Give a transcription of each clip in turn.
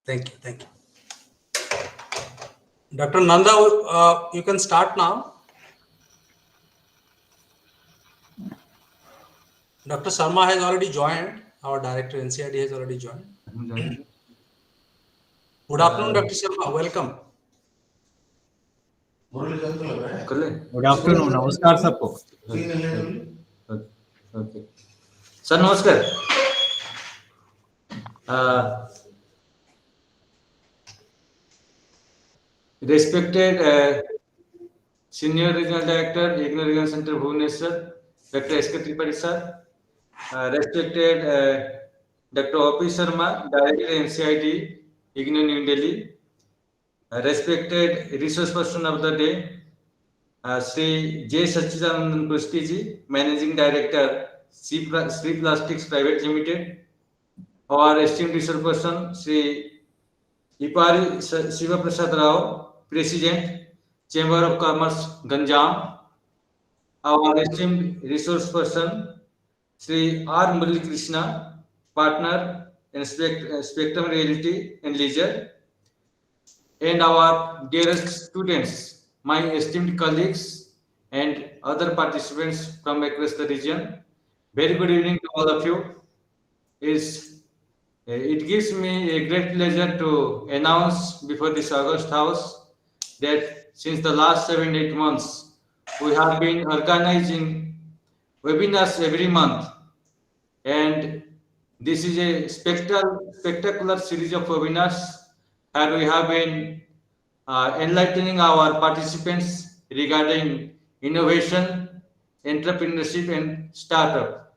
Thank you. Thank you. Dr. Nanda, you can start now. Dr. Sharma has already joined. Our director NCID has already joined. Good afternoon, Dr. Sharma. Welcome. Good afternoon, नमस्कार सबको। Okay sir, नमस्कार। Respected Senior Regional Director, IGNOR Regional Center, Bhubaneswar, Dr. S.K. Tripathi sir, respected Dr. O.P. Sharma, Director NCID, IGNOR New Delhi, respected resource person of the day, Sri J. Sachidanand Kusti ji, Managing Director, Sri Plastics Private Limited, our esteemed resource person, Sri Ipari Shiva Prasad Rao, President, Chamber of Commerce, Ganjam, our esteemed resource person, Sri R. Murali Krishna, Partner in Spectrum Realty and Leisure, and our dearest students, my esteemed colleagues, and other participants from across the region. Very good evening to all of you. It gives me a great pleasure to announce before this August House that since the last 7-8 months, we have been organizing webinars every month, and this is a spectacular series of webinars where we have been enlightening our participants regarding innovation, entrepreneurship, and startup.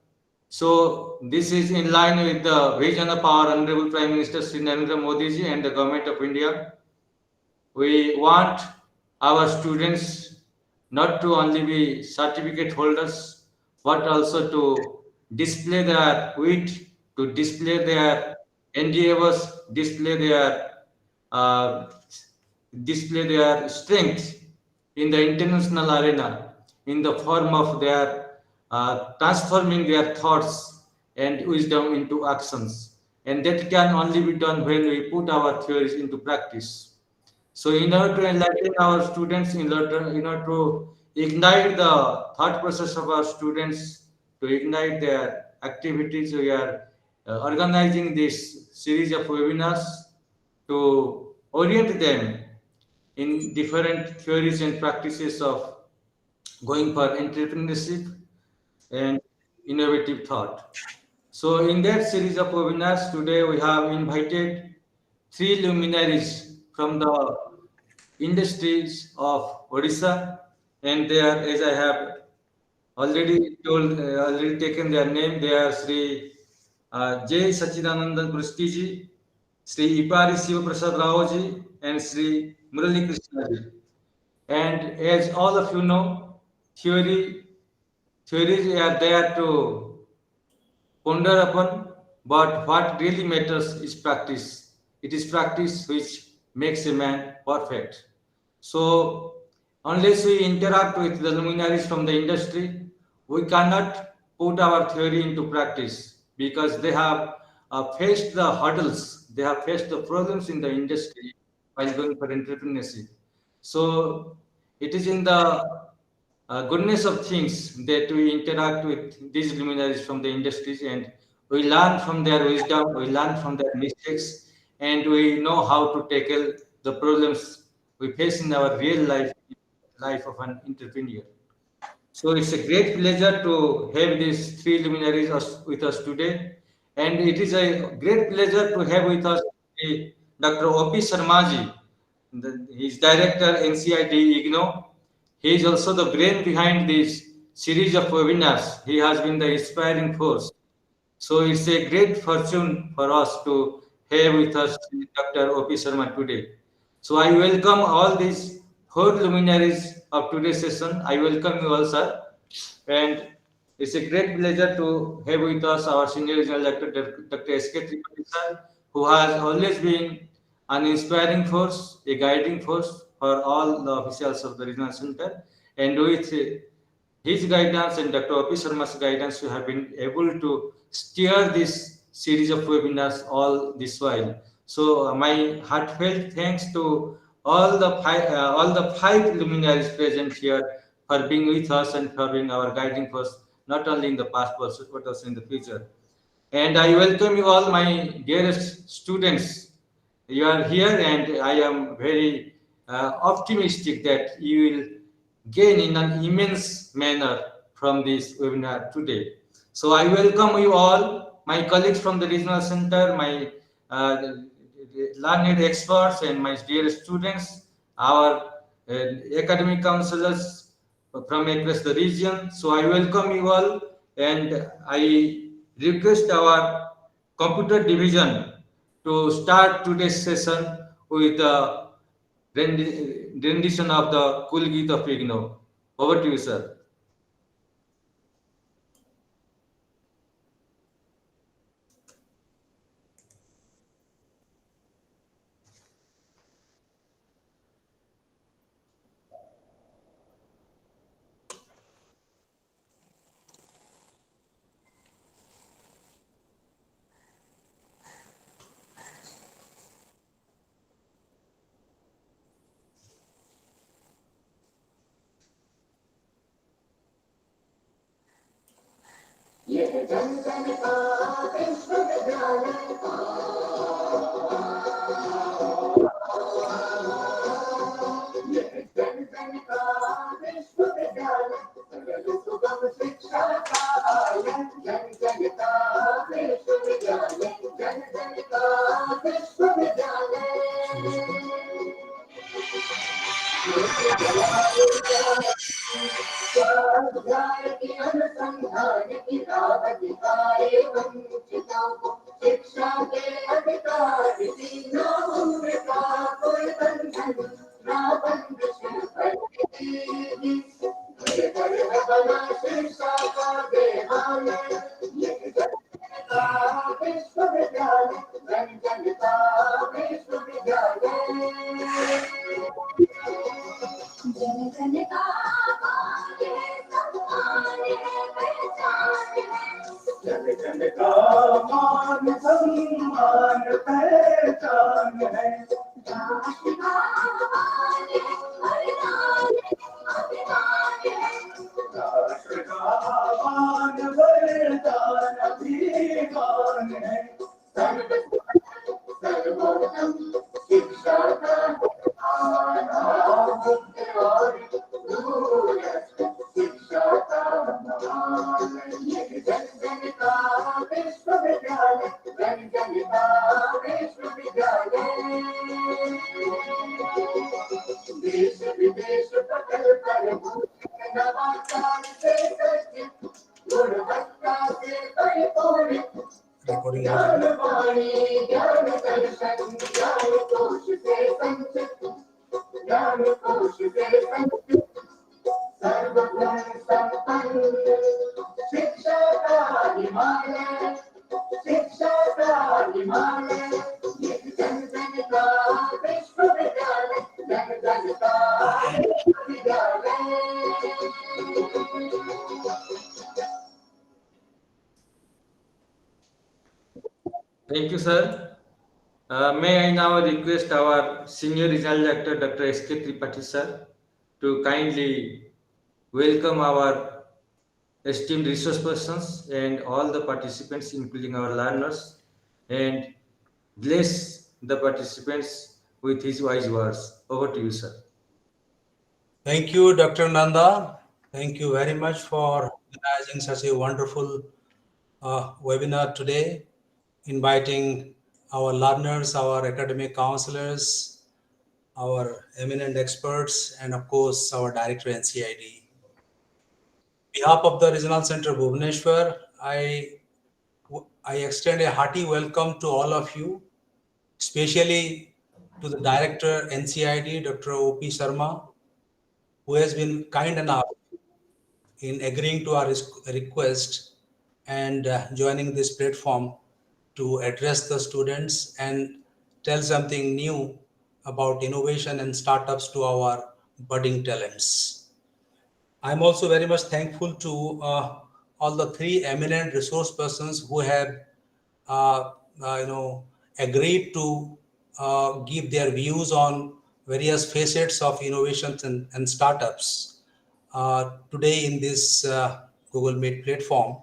So this is in line with the vision of our Honorable Prime Minister Sri Narendra Modi ji and the Government of India. We want our students not to only be certificate holders, but also to display their wit, to display their endeavors, uh, display their strength in the international arena in the form of their transforming their thoughts and wisdom into actions. And that can only be done when we put our theories into practice. So in order to enlighten our students, in order to ignite the thought process of our students, to ignite their activities, we are organizing this series of webinars to orient them in different theories and practices of going for entrepreneurship and innovative thought. So in that series of webinars, today we have invited 3 luminaries from the industries of Odisha, and they are, as I have already taken their name, they are Sri J. Sachidananda Kusti ji, Sri Ipari Shiva Prasad Rao ji, and Sri Murali Krishna ji. And as all of you know, theories are there to ponder upon, but what really matters is practice. It is practice which makes a man perfect. So, unless we interact with the luminaries from the industry, we cannot put our theory into practice because they have faced the hurdles, they have faced the problems in the industry while going for entrepreneurship. So, it is in the goodness of things that we interact with these luminaries from the industries, and we learn from their wisdom, we learn from their mistakes, and we know how to tackle the problems we face in our real life of an entrepreneur. So it's a great pleasure to have these 3 luminaries with us today, and it is a great pleasure to have with us Dr. O.P. Sharma ji. He is director NCID IGNO. He is also the brain behind this series of webinars. He has been the inspiring force. So it's a great fortune for us to have with us Dr. O.P. Sharma today. So I welcome all these 4 luminaries of today's session. I welcome you all, sir. And it's a great pleasure to have with us our Senior Regional Director, Dr. S.K. Tripathi sir, who has always been an inspiring force, a guiding force for all the officials of the regional center. And with his guidance and Dr. O.P. Sharma's guidance, we have been able to steer this series of webinars all this while. So my heartfelt thanks to all the five luminaries present here for being with us and for being our guiding force, not only in the past but also in the future. And I welcome you all, my dearest students. You are here, and I am very optimistic that you will gain in an immense manner from this webinar today. So I welcome you all, my colleagues from the regional center, my learned experts, and my dear students, our academic counselors from across the region. So I welcome you all, and I request our computer division to start today's session with the rendition of the Kulgit of Igno. Over to you, sir. Thank you, sir. May I now request our senior regional director, Dr. S.K. Tripathi, sir, to kindly welcome our esteemed resource persons and all the participants, including our learners, and bless the participants with his wise words. Over to you, sir. Thank you, Dr. Nanda. Thank you very much for organizing such a wonderful webinar today, inviting our learners, our academic counselors, our eminent experts, and of course, our director NCID. On behalf of the Regional Center Bhubaneswar, I extend a hearty welcome to all of you, especially to the director NCID, Dr. O.P. Sharma, who has been kind enough in agreeing to our request and joining this platform to address the students and tell something new about innovation and startups to our budding talents. I'm also very much thankful to all the three eminent resource persons who have, uh, you know, agreed to give their views on various facets of innovations and startups today in this Google Meet platform,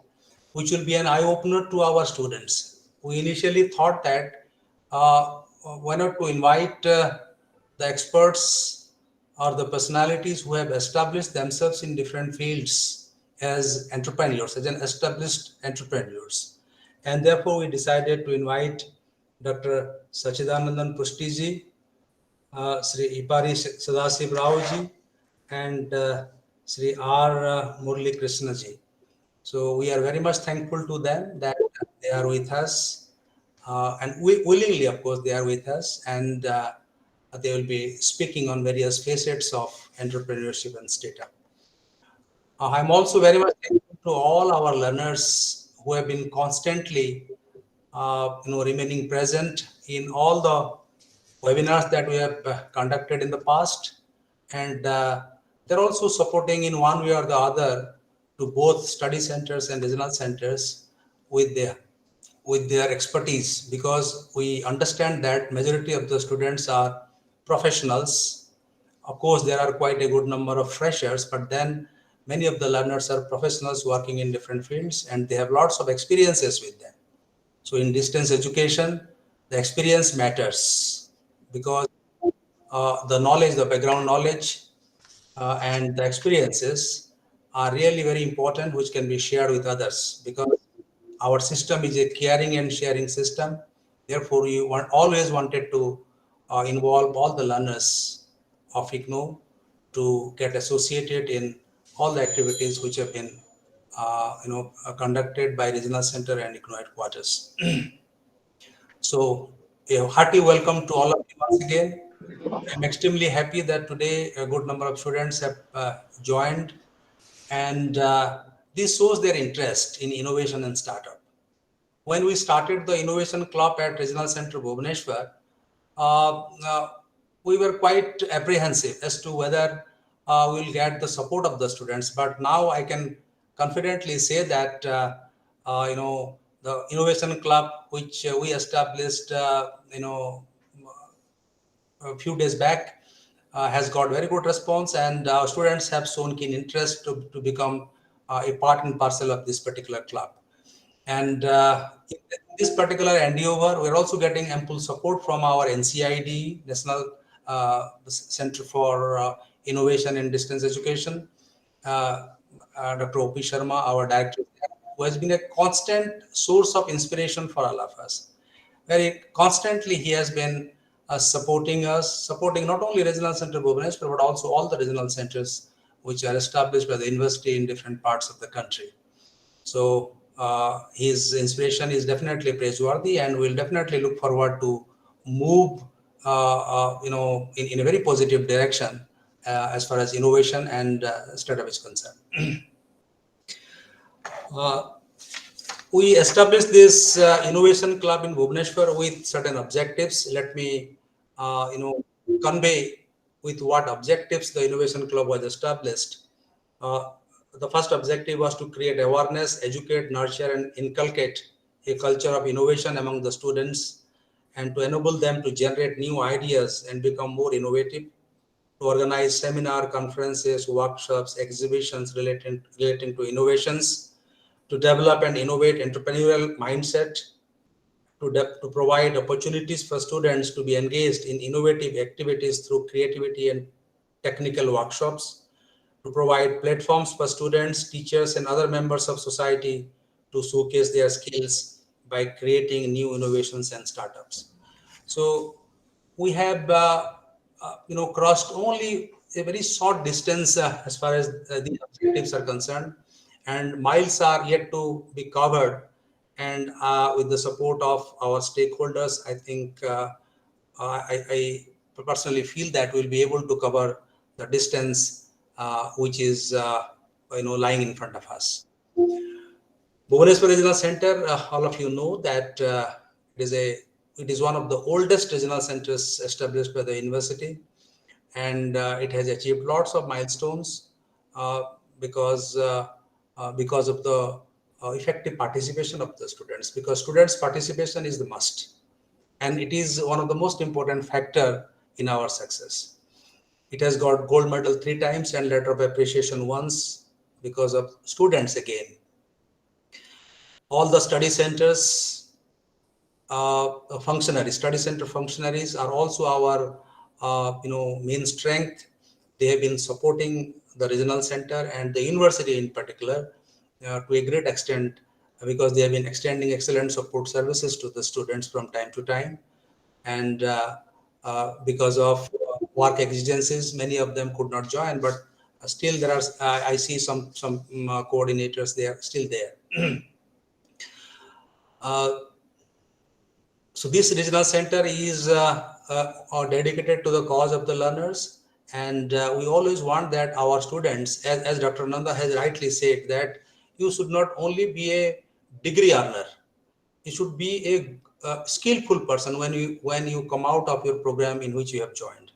which will be an eye opener to our students. We initially thought that why not to invite the experts or the personalities who have established themselves in different fields as entrepreneurs, as an established entrepreneurs. And therefore, we decided to invite Dr. Sachidanandan Prustiji, Sri Ipari Sadasiv Raoji, and Sri R. Murli Krishnaji. So we are very much thankful to them that they are with us, and we willingly, of course, they are with us, and they will be speaking on various facets of entrepreneurship and startup. I'm also very much thankful to all our learners who have been constantly, remaining present in all the webinars that we have conducted in the past, and they're also supporting in one way or the other to both study centers and regional centers with their expertise, because we understand that majority of the students are professionals. Of course, there are quite a good number of freshers, but then many of the learners are professionals working in different fields, and they have lots of experiences with them. So in distance education, the experience matters, because the knowledge, the background knowledge, and the experiences are really very important, which can be shared with others, because our system is a caring and sharing system. Therefore, we always wanted to involve all the learners of IGNOU to get associated in all the activities which have been conducted by regional center and IGNOU headquarters. So a hearty welcome to all of you once again. I'm extremely happy that today a good number of students have joined, and this shows their interest in innovation and startup. When we started the Innovation Club at Regional Center Bhubaneswar, uh, uh, we were quite apprehensive as to whether we'll get the support of the students. But now I can confidently say that the Innovation Club, which we established, a few days back, has got very good response, and students have shown keen interest to become a part and parcel of this particular club. And in this particular endeavor, we're also getting ample support from our NCID, National Center for Innovation and Distance Education, Dr. O.P. Sharma, our director, who has been a constant source of inspiration for all of us. Very constantly, he has been supporting us, supporting not only Regional Center Bhubaneswar, but also all the regional centers which are established by the university in different parts of the country. So his inspiration is definitely praiseworthy, and we'll definitely look forward to move, in a very positive direction as far as innovation and startup is concerned. We established this innovation club in Bhubaneswar with certain objectives. Let me, convey with what objectives the innovation club was established. Uh, the first objective was to create awareness, educate, nurture, and inculcate a culture of innovation among the students, and to enable them to generate new ideas and become more innovative, to organize seminar, conferences, workshops, exhibitions relating to innovations, to develop and innovate entrepreneurial mindset, to provide opportunities for students to be engaged in innovative activities through creativity and technical workshops, to provide platforms for students, teachers, and other members of society to showcase their skills by creating new innovations and startups. So we have, crossed only a very short distance as far as the objectives are concerned, and miles are yet to be covered. And with the support of our stakeholders, I think I personally feel that we'll be able to cover the distance which is lying in front of us. Bhubaneswar Regional Center, all of you know that it is one of the oldest regional centers established by the university, and it has achieved lots of milestones uh, because because of the effective participation of the students. Because students' participation is the must, and it is one of the most important factor in our success. It has got gold medal 3 times and letter of appreciation once because of students again. All the study centers, study center functionaries are also our main strength. They have been supporting the regional center and the university in particular to a great extent, because they have been extending excellent support services to the students from time to time. And because of work exigencies, many of them could not join, but still there are, I see some coordinators, they are still there. uh, So this regional center is dedicated to the cause of the learners, and we always want that our students, as Dr. Nanda has rightly said, that you should not only be a degree earner, you should be a skillful person when you come out of your program in which you have joined.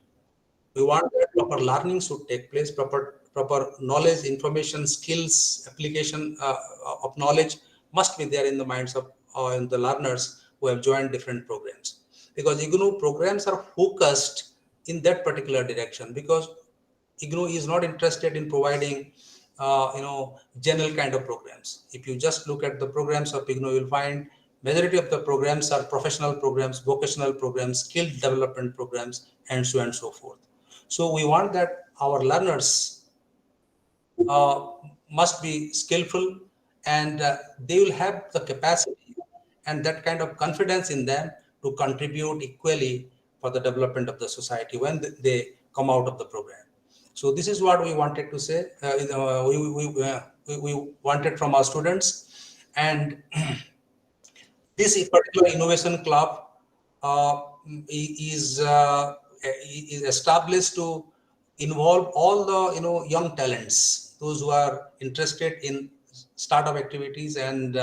We want that proper learning should take place, proper knowledge, information, skills, application of knowledge must be there in the minds of in the learners who have joined different programs, because IGNOU programs are focused in that particular direction, because IGNOU is not interested in providing general kind of programs. If you just look at the programs of IGNOU, you'll find majority of the programs are professional programs, vocational programs, skill development programs, and so on and so forth. So we want that our learners uh, must be skillful, and they will have the capacity and that kind of confidence in them to contribute equally for the development of the society when they come out of the program. So this is what we wanted to say. We wanted from our students, and this particular innovation club uh, is uh, is established to involve all the young talents, those who are interested in startup activities and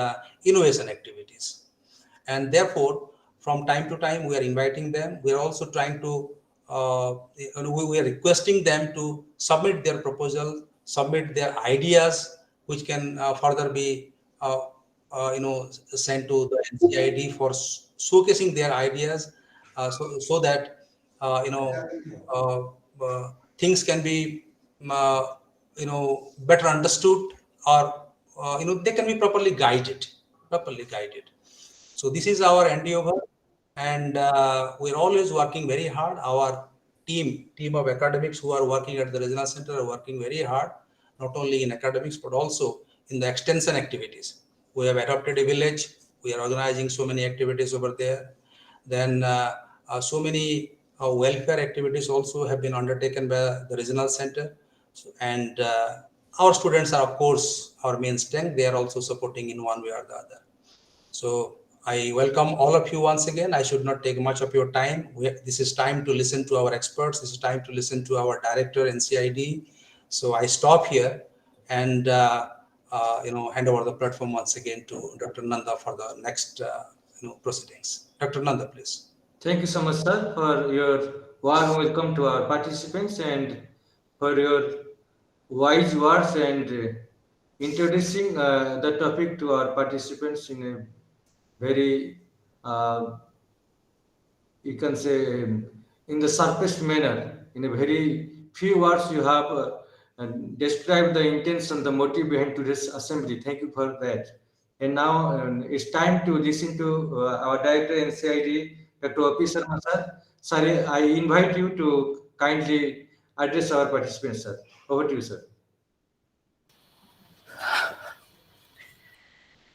innovation activities. And therefore, from time to time, we are inviting them. We are also trying to we are requesting them to submit their proposal, submit their ideas, which can further be uh, sent to the NCID for showcasing their ideas, so that uh, you know uh, things can be better understood, or they can be properly guided. So this is our endeavor, and we're always working very hard. Our team of academics who are working at the regional center are working very hard, not only in academics but also in the extension activities. We have adopted a village. We are organizing so many activities over there. Then so many welfare activities also have been undertaken by the regional center. And our students are, of course, our main strength. They are also supporting in one way or the other. So I welcome all of you once again. I should not take much of your time. This is time to listen to our experts. This is time to listen to our director, NCID. So I stop here and hand over the platform once again to Dr. Nanda for the next proceedings. Dr. Nanda, please. Thank you so much, sir, for your warm welcome to our participants and for your wise words and introducing the topic to our participants in a very, you can say, in the surface manner. In a very few words, you have described the intention, the motive behind today's assembly. Thank you for that. And now it's time to listen to our director NCID, Dr. O.P. Sharma sir. Sir, I invite you to kindly address our participants, sir. Over to you, sir.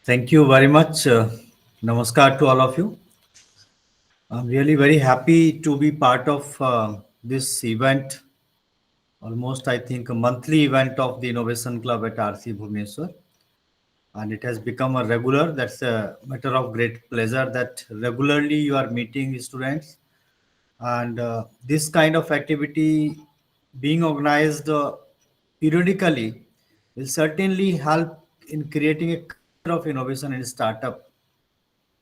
Thank you very much. Namaskar to all of you. I'm really very happy to be part of this event, almost I think a monthly event of the Innovation Club at RC Bhubaneswar. And it has become a regular. That's a matter of great pleasure that regularly you are meeting students. And this kind of activity being organized periodically will certainly help in creating a culture of innovation and startup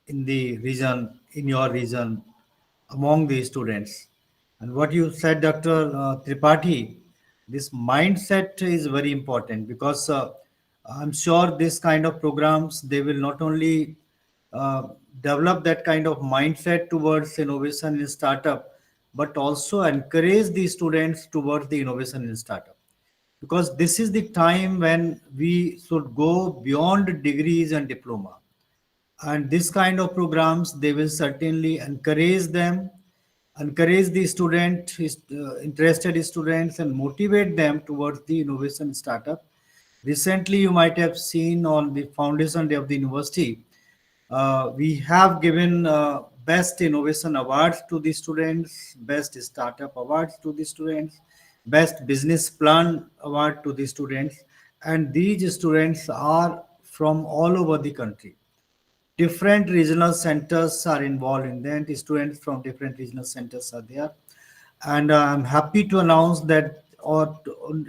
in the region, in your region, among the students. And what you said, Dr. Tripathi, this mindset is very important because I'm sure this kind of programs, they will not only uh, develop that kind of mindset towards innovation in startup, but also encourage the students towards the innovation in startup, because this is the time when we should go beyond degrees and diploma. And this kind of programs, they will certainly encourage them, encourage the interested students, and motivate them towards the innovation startup. Recently you might have seen on the foundation day of the university, we have given best innovation awards to the students, best startup awards to the students, best business plan award to the students. And these students are from all over the country. Different regional centers are involved in that. Students from different regional centers are there. And I'm happy to announce that, or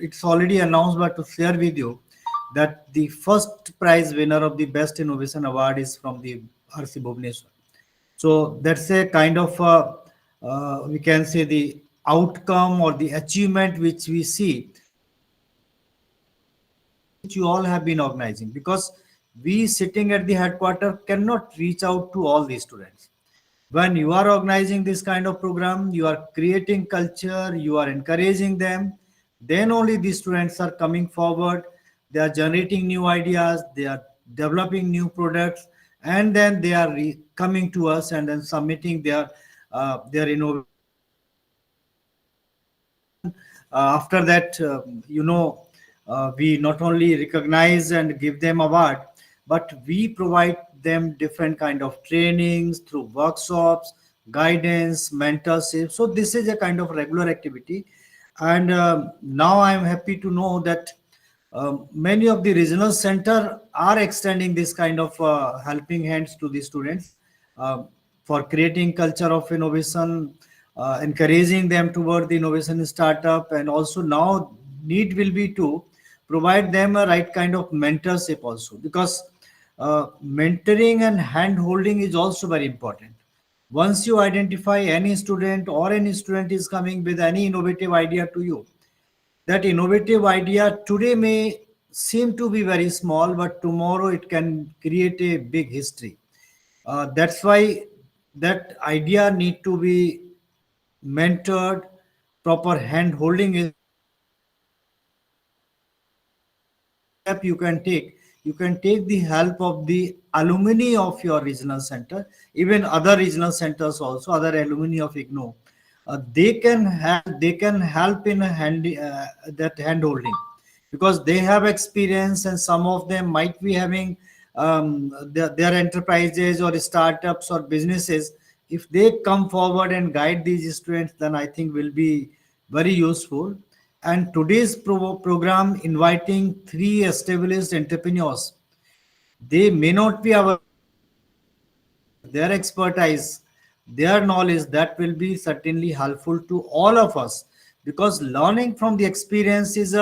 it's already announced, but to share with you that the first prize winner of the Best Innovation Award is from the RC Bhubaneswar. So that's a kind of, we can say, the outcome or the achievement which we see which you all have been organizing, because we sitting at the headquarter cannot reach out to all these students. When you are organizing this kind of program, you are creating culture, you are encouraging them, then only these students are coming forward, they are generating new ideas, they are developing new products, and then they are coming to us and then submitting their innovation. After that, we not only recognize and give them award, but we provide them different kind of trainings through workshops, guidance, mentorship. So this is a kind of regular activity. And now I'm happy to know that many of the regional center are extending this kind of helping hands to the students, uh, for creating culture of innovation, encouraging them toward the innovation startup. And also now need will be to provide them a right kind of mentorship also, because mentoring and hand holding is also very important. Once you identify any student, or any student is coming with any innovative idea to you, that innovative idea today may seem to be very small, but tomorrow it can create a big history. That's why that idea need to be mentored. Proper hand holding is step you can take the help of the alumni of your regional center, even other regional centers also, other alumni of IGNO. They can help in a that hand holding, because they have experience, and some of them might be having their enterprises or startups or businesses. If they come forward and guide these students, then I think will be very useful. And today's program inviting three established entrepreneurs, they may not be our their expertise, their knowledge, that will be certainly helpful to all of us, because learning from the experience is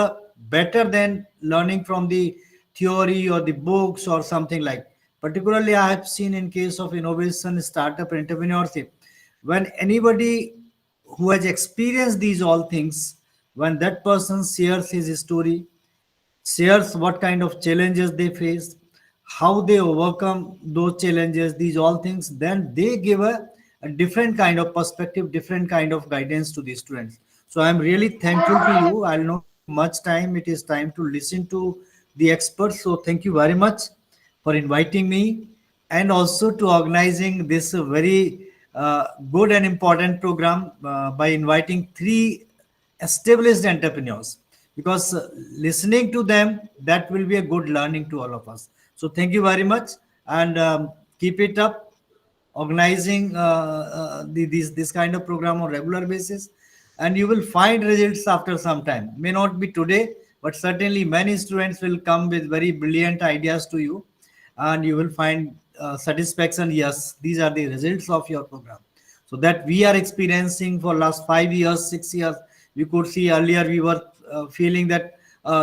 better than learning from the theory or the books or something like. Particularly, I have seen in case of innovation, startup, entrepreneurship, when anybody who has experienced these all things, when that person shares his story, shares what kind of challenges they face, how they overcome those challenges, these all things, then they give a different kind of perspective, different kind of guidance to the students. So I'm really thankful to you. I'll not take much time. It is time to listen to the experts. So thank you very much for inviting me, and also to organizing this very good and important program by inviting three established entrepreneurs, because listening to them, that will be a good learning to all of us. So thank you very much, and keep it up, organizing this kind of program on regular basis, and you will find results after some time. May not be today, but certainly many students will come with very brilliant ideas to you, and you will find satisfaction. Yes, these are the results of your program. So that we are experiencing for last 5 years, 6 years. We could see earlier we were feeling that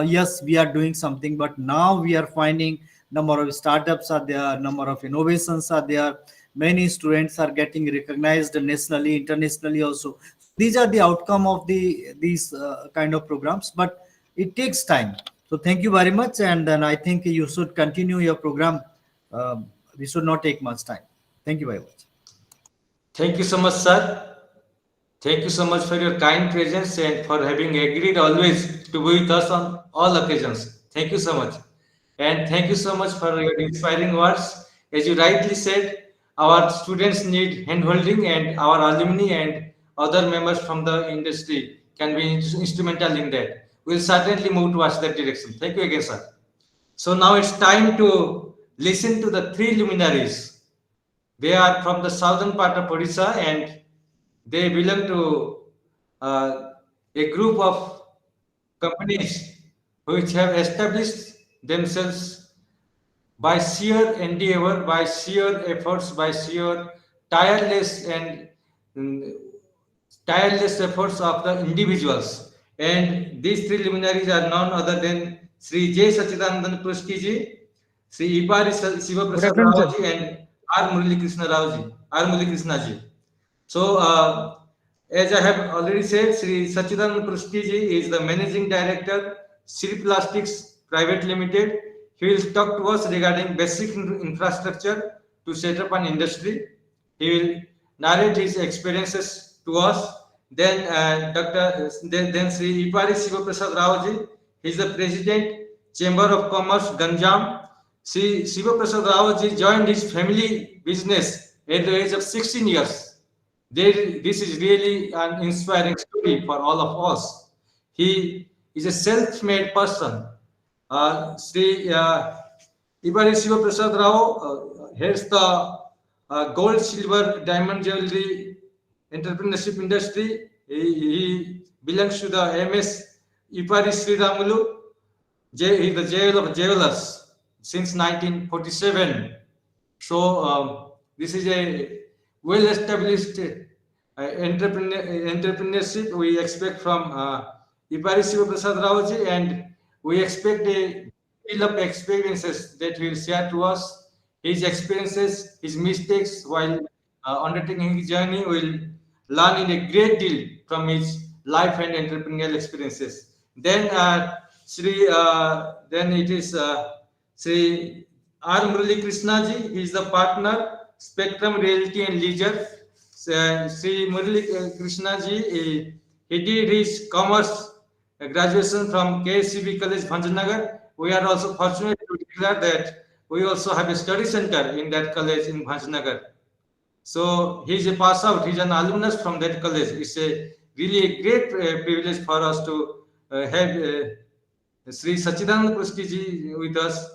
yes, we are doing something, but now we are finding number of startups are there, number of innovations are there, many students are getting recognized nationally, internationally also. So these are the outcome of these kind of programs, but it takes time. So thank you very much, and then I think you should continue your program. We should not take much time. Thank you very much. Thank you so much, sir. Thank you so much for your kind presence and for having agreed always to be with us on all occasions. Thank you so much. And thank you so much for your inspiring words. As you rightly said, our students need handholding, and our alumni and other members from the industry can be instrumental in that. We'll certainly move towards that direction. Thank you again, sir. So now it's time to listen to the three luminaries. They are from the southern part of Odisha, and they belong to uh, a group of companies which have established themselves by sheer endeavor, by sheer efforts, by sheer tireless and mm, tireless efforts of the individuals. And these three luminaries are none other than Sri J. Sachidanand Prushki ji, Sri Ipari Shiva Good Prasad afternoon, Rao sir. ji, and R. Murali Krishna Rao ji, R. Murali Krishna ji. So, as I have already said, Sri Sachidanand Prushki ji is the managing director, Sri Plastics Private Limited. He will talk to us regarding basic infrastructure to set up an industry. He will narrate his experiences to us. Then then Sri Ipari Shiva Prasad Rao ji, he is the president, Chamber of Commerce, Ganjam. Sri Shiva Prasad Rao ji joined his family business at the age of 16 years. This is really an inspiring story for all of us. He is a self-made person. Sri Ibari Shiva Prasad Rao heads the gold, silver, diamond jewelry entrepreneurship industry. He belongs to the MS Ipari Sri Ramulu. He is the JL of jewelers since 1947. So this is a well-established entrepreneurship we expect from Ipari Shiva Prasad Rao ji, and we expect a deal of experiences that he will share to us. His experiences, his mistakes while undertaking his journey, will learn in a great deal from his life and entrepreneurial experiences. Then then it is Sri R. Murali Krishna ji. He is the partner, Spectrum Realty and Leisure. Sri Murali Krishna ji, he did his commerce graduation from KSCB College, Bhanjanagar. We are also fortunate to declare that we also have a study center in that college in Bhanjanagar. So he's a pass out. He's an alumnus from that college. It's a really a great privilege for us to have Sri Sachidanand Pushki ji with us,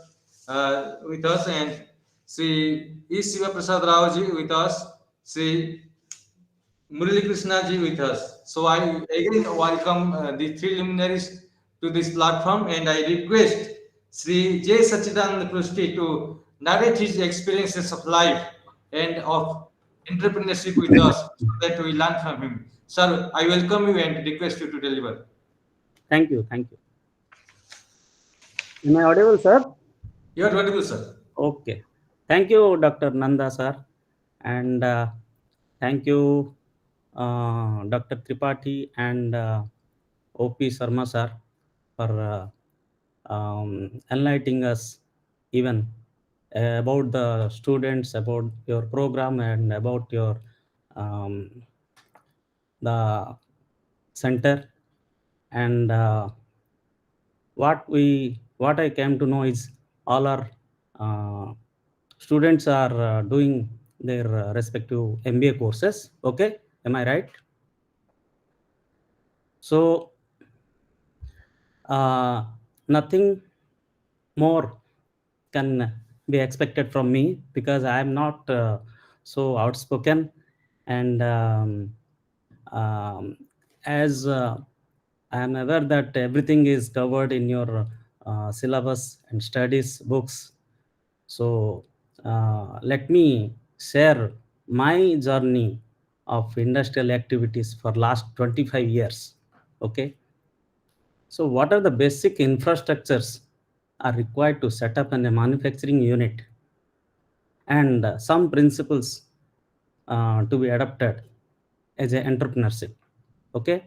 and Sri E. Shiva Prasad Rao ji with us, Sri Murali Krishna ji with us. So I again welcome the three luminaries to this platform, and I request Sri J. Sachidanand Pushki to narrate his experiences of life and of entrepreneurship with us so that we learn from him. Sir, I welcome you and request you to deliver. Thank you. Thank you. Am I audible, sir? You are audible, sir. Okay. Thank you, Dr. Nanda, sir. And thank you, Dr. Tripathi and OP Sharma, sir, for enlightening us even about the students, about your program, and about your the center. And what I came to know is all our uh, students are doing their respective MBA courses. Okay, am I right? So nothing more can be expected from me because I am not so outspoken, and um, as I am aware that everything is covered in your syllabus and studies books. So let me share my journey of industrial activities for last 25 years. Okay. So what are the basic infrastructures are required to set up a manufacturing unit, and some principles to be adopted as an entrepreneurship. Okay.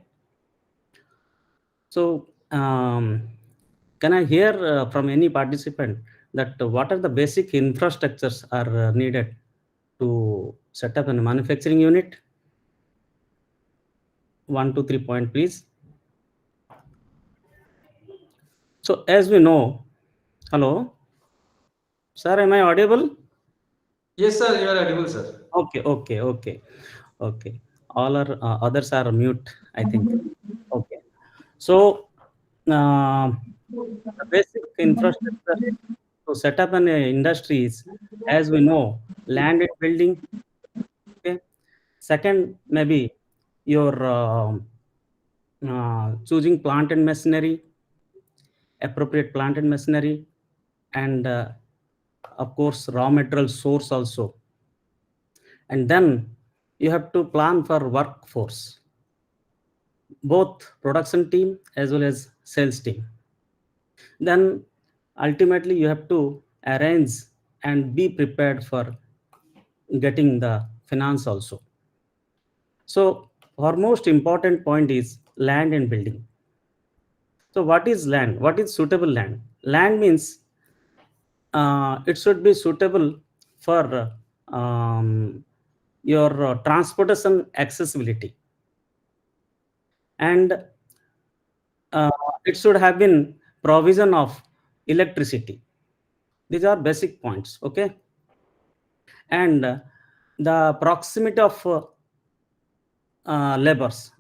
So can I hear from any participant that what are the basic infrastructures are needed to set up a manufacturing unit? 1, 2, 3 point, please. So as we know, hello, sir, am I audible? Yes, sir, you are audible, sir. Okay, okay, okay, okay. All are others are mute, I think. Okay. So the basic infrastructure to set up an industry is, as we know, land and building. Okay. Second, maybe your choosing plant and machinery, appropriate plant and machinery, and of course raw material source also. And then you have to plan for workforce, both production team as well as sales team. Then ultimately you have to arrange and be prepared for getting the finance also. So our most important point is land and building. So what is land? What is suitable land? Land means it should be suitable for your transportation accessibility, and uh, it should have been provision of electricity. These are basic points. Okay. And the proximity of labours,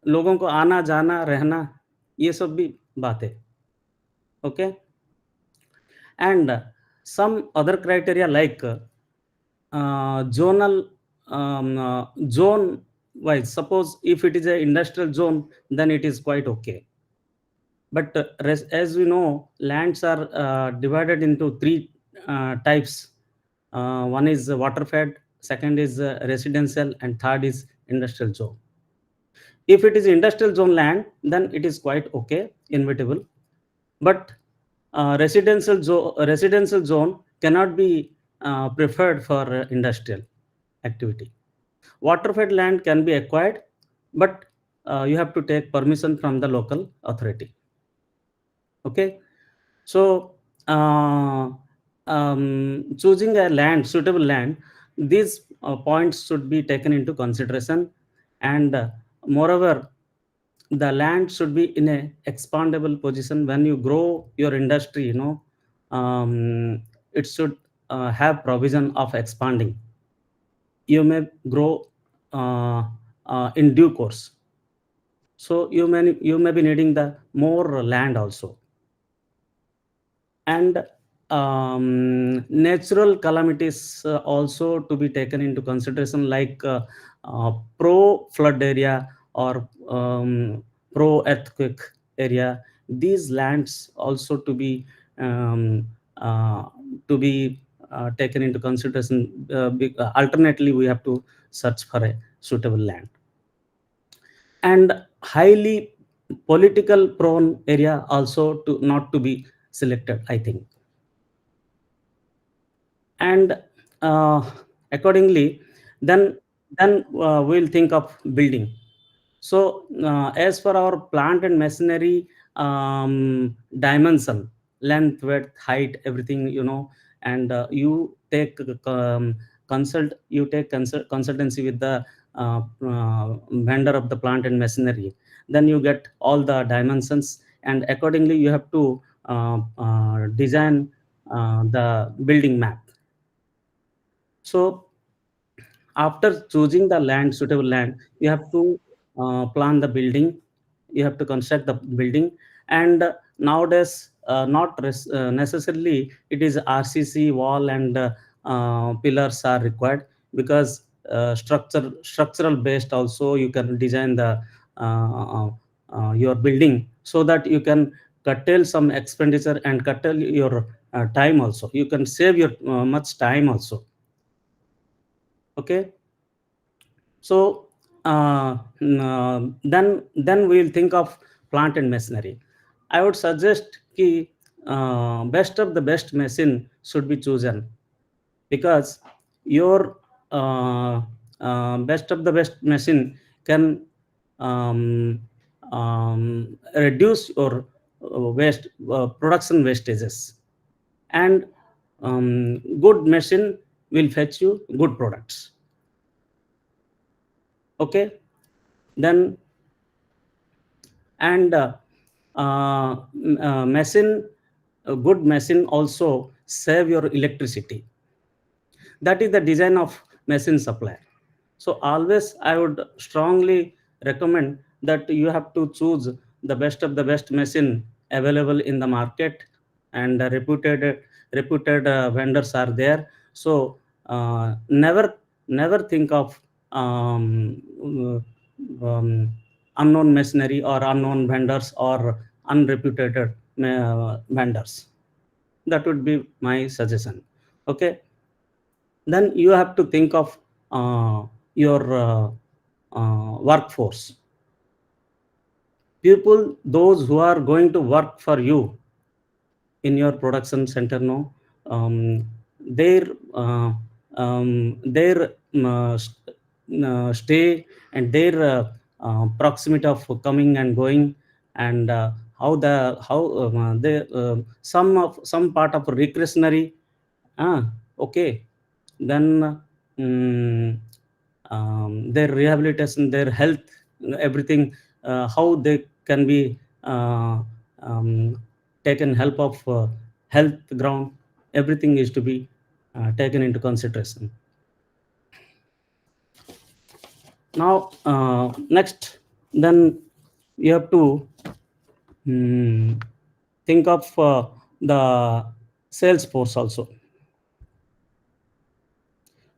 लोगों को आना जाना रहना, ये सब भी बात है. Okay. And some other criteria like zonal zone wise. Suppose if it is a industrial zone, then it is quite okay. But as we know, lands are divided into three types. One is water fed, second is residential, and third is industrial zone. If it is industrial zone land, then it is quite okay, inevitable. But residential zone cannot be preferred for industrial activity. Water fed land can be acquired, but you have to take permission from the local authority. Okay. So choosing a land, suitable land, these points should be taken into consideration. And moreover, the land should be in a expandable position. When you grow your industry, it should have provision of expanding. You may grow in due course, so you may be needing the more land also. And natural calamities also to be taken into consideration, like pro flood area or pro earthquake area. These lands also um, uh, to be taken into consideration. Alternately, we have to search for a suitable land. And highly political prone area also to not to be selected, I think. And uh, accordingly, then we'll think of building. So as for our plant and machinery dimension, length, width, height, everything, and you take consultancy with the vendor of the plant and machinery. Then you get all the dimensions, and accordingly you have to design the building map. So after choosing the land, suitable land, you have to plan the building, you have to construct the building. And nowadays not necessarily it is RCC wall and pillars are required, because structural based also you can design the your building, so that you can curtail some expenditure and curtail your time also. You can save your much time also. Okay. So then we will think of plant and machinery. I would suggest ki best of the best machine should be chosen, because your best of the best machine can um, reduce your waste production wastages. And good machine will fetch you good products. Okay, then and machine, a good machine also save your electricity. That is the design of machine supplier. So always I would strongly recommend that you have to choose the best of the best machine available in the market, and reputed vendors are there. So never think of um, unknown machinery or unknown vendors or unreputed vendors. That would be my suggestion. Okay, then you have to think of your workforce, people, those who are going to work for you in your production center. No, um, their stay and their proximity of coming and going, and how they some part of recreationary. Okay, then their rehabilitation, their health, everything, how they can be taken help of health ground, everything is to be taken into consideration. Now next, then you have to think of the sales force also.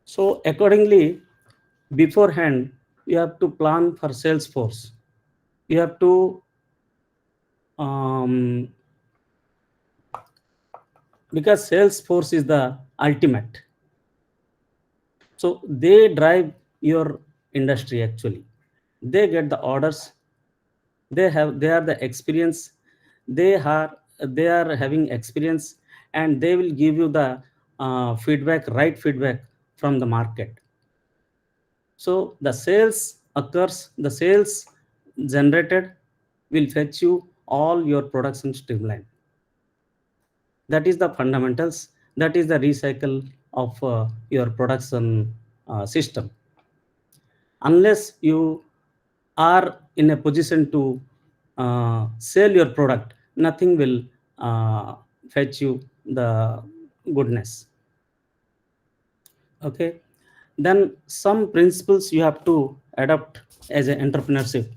So accordingly, beforehand, you have to plan for sales force. You have to because sales force is the ultimate. So they drive your industry actually. They get the orders. They are the experience. They are having experience, and they will give you the feedback, right feedback from the market. So the sales occurs, the sales generated will fetch you all your production streamline. That is the fundamentals. That is the recycle of your production system. Unless you are in a position to sell your product, nothing will fetch you the goodness. Okay, then some principles you have to adopt as an entrepreneurship,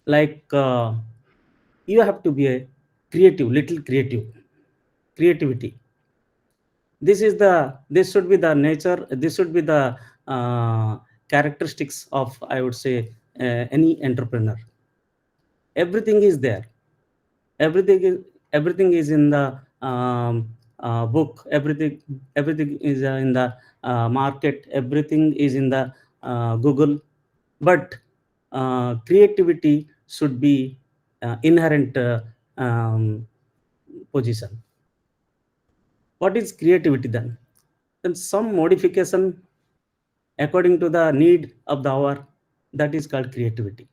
like you have to be a little creativity. This should be the nature, this should be the uh, characteristics of, I would say, any entrepreneur. Everything is there, everything is in the book, everything is in the market, everything is in the Google, but creativity should be inherent position. What is creativity then? Then some modification according to the need of the hour, that is called creativity.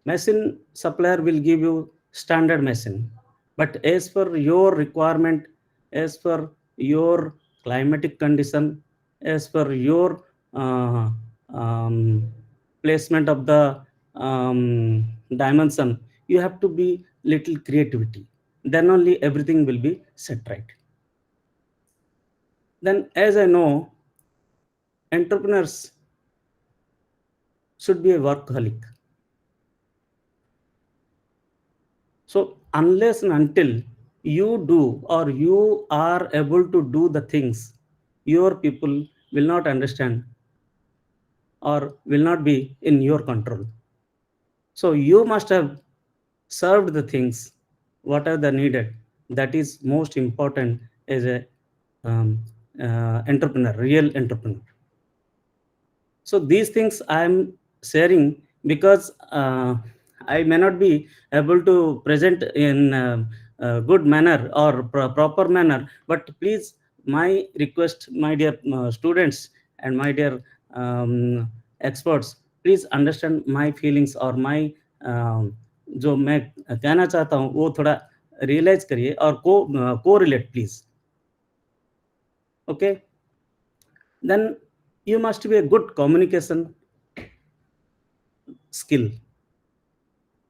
Machine supplier will give you standard machine, but as per your requirement, as per your climatic condition, as per your uh, um, placement of the dimension, you have to be little creativity, then only everything will be set right. Then, as I know, entrepreneurs should be a workaholic. So unless and until you do, or you are able to do the things, your people will not understand or will not be in your control. So you must have served the things, what are the needed. That is most important as a entrepreneur, real entrepreneur. So these things I'm sharing because I may not be able to present in a good manner or proper manner, but please, my request, my dear students and my dear experts, please understand my feelings और my जो मैं कहना चाहता हूँ वो थोड़ा realise करिए और को relate please. Okay, then you must be a good communication skill.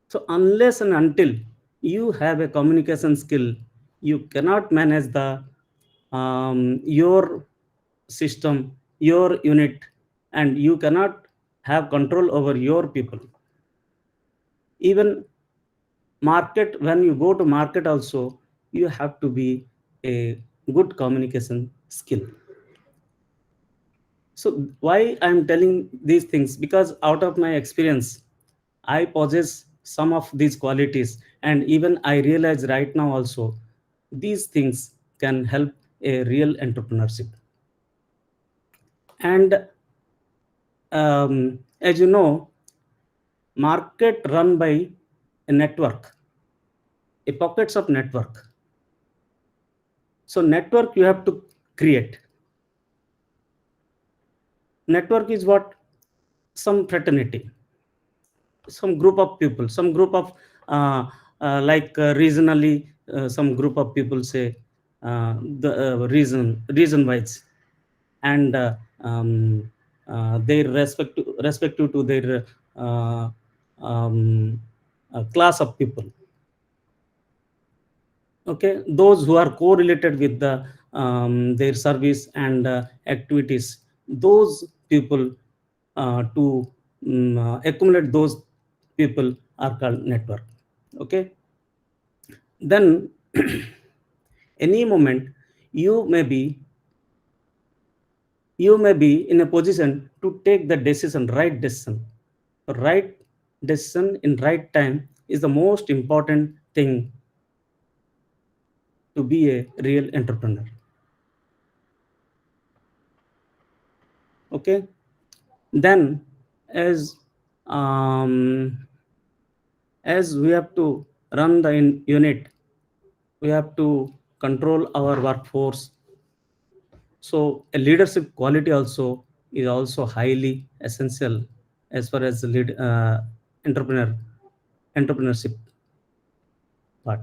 So unless and until you have a communication skill, you cannot manage the your system, your unit, and you cannot have control over your people. Even market, when you go to market also, you have to be a good communication skill. So why I'm telling these things, because out of my experience I possess some of these qualities, and even I realize right now also these things can help a real entrepreneurship. And as you know, market run by a network, a pockets of network. So network you have to create. Network is what? Some fraternity, some group of people, some group of regionally, some group of people say the reason wise, and they respective to their uh, um, class of people. Okay, those who are correlated with the their service and activities, those people, to accumulate those people are called network. Okay, then any moment you may be you may be in a position to take the decision, right decision. Right decision in right time is the most important thing to be a real entrepreneur. Okay, then as um, as we have to run the unit, we have to control our workforce. So a leadership quality also is also highly essential as far as the entrepreneur entrepreneurship part.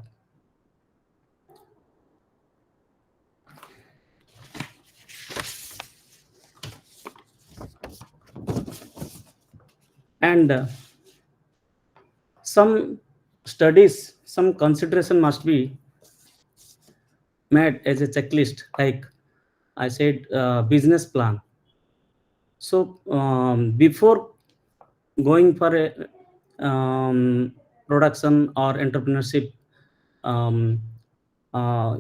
And some studies, some consideration must be made as a checklist, like I said, business plan. So before going for a production or entrepreneurship, um,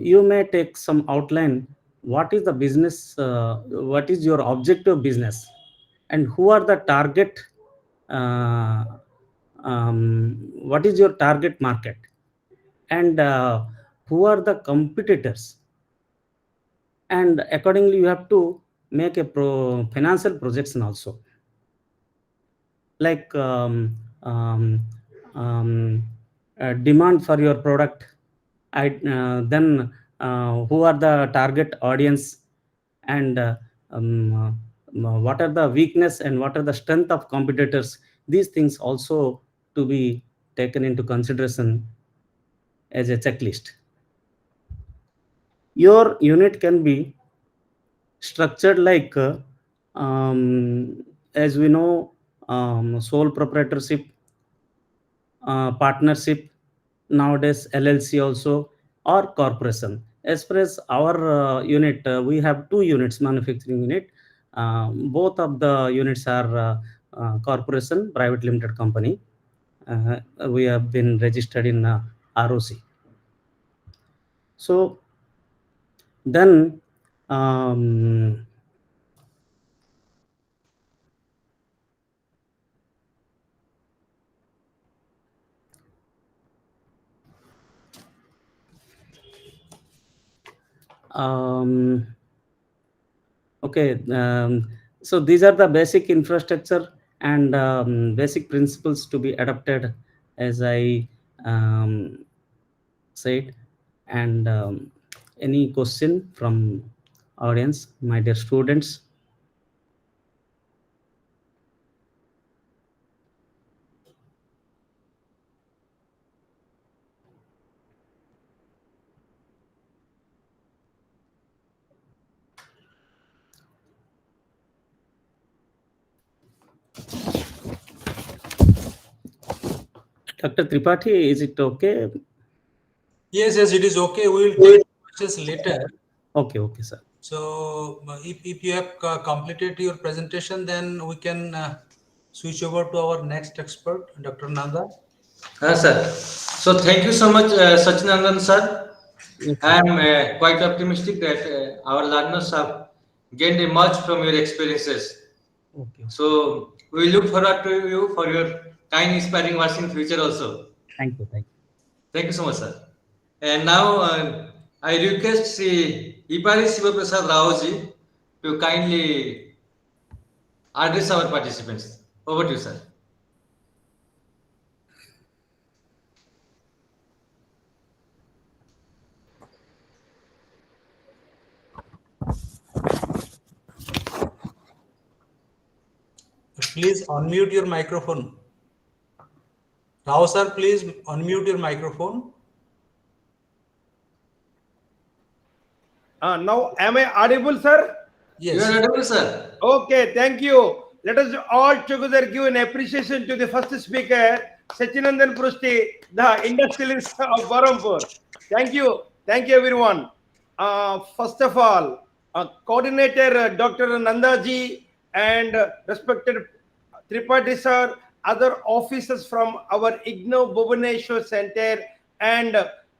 you may take some outline. What is the business? What is your objective business, and who are the target? Uh, what is your target market, and who are the competitors? And accordingly, you have to make a financial projection also, like demand for your product. Then who are the target audience, and what are the weakness and what are the strength of competitors. These things also to be taken into consideration as a checklist. Your unit can be structured like as we know, sole proprietorship, partnership, nowadays LLC also, or corporation. As far as our unit, we have two units, manufacturing unit. Both of the units are corporation, private limited company. We have been registered in ROC. So then um, um, okay, so these are the basic infrastructure and basic principles to be adopted, as I um, said. And any question from audience, my dear students? Dr. Tripathi, is it okay? Yes, yes, it is okay. We will take questions later. Okay, okay, sir. So if you have completed your presentation, then we can switch over to our next expert, Dr. Nanda. Sir. So thank you so much, Sachinandan sir. Yes, I sir. am quite optimistic that our learners have gained much from your experiences. Okay. So we look forward to you for your kind, inspiring words in future also. Thank you. Thank you. Thank you so much, sir. And now I request Sri Ipari Siva Prasad Rao ji to kindly address our participants. Over to you, sir. Please unmute your microphone. Rao sir, please unmute your microphone. Now, am I audible, sir? You Yes. are audible, sir. Okay, thank you. Let us all together give an appreciation to the first speaker, Sachinandan Prusti, the industrialist of Barampur. Thank you. Thank you, everyone. First of all, coordinator Dr. Nandaji and respected Tripathi sir, other officers from our IGNO Bhubaneswar Center, and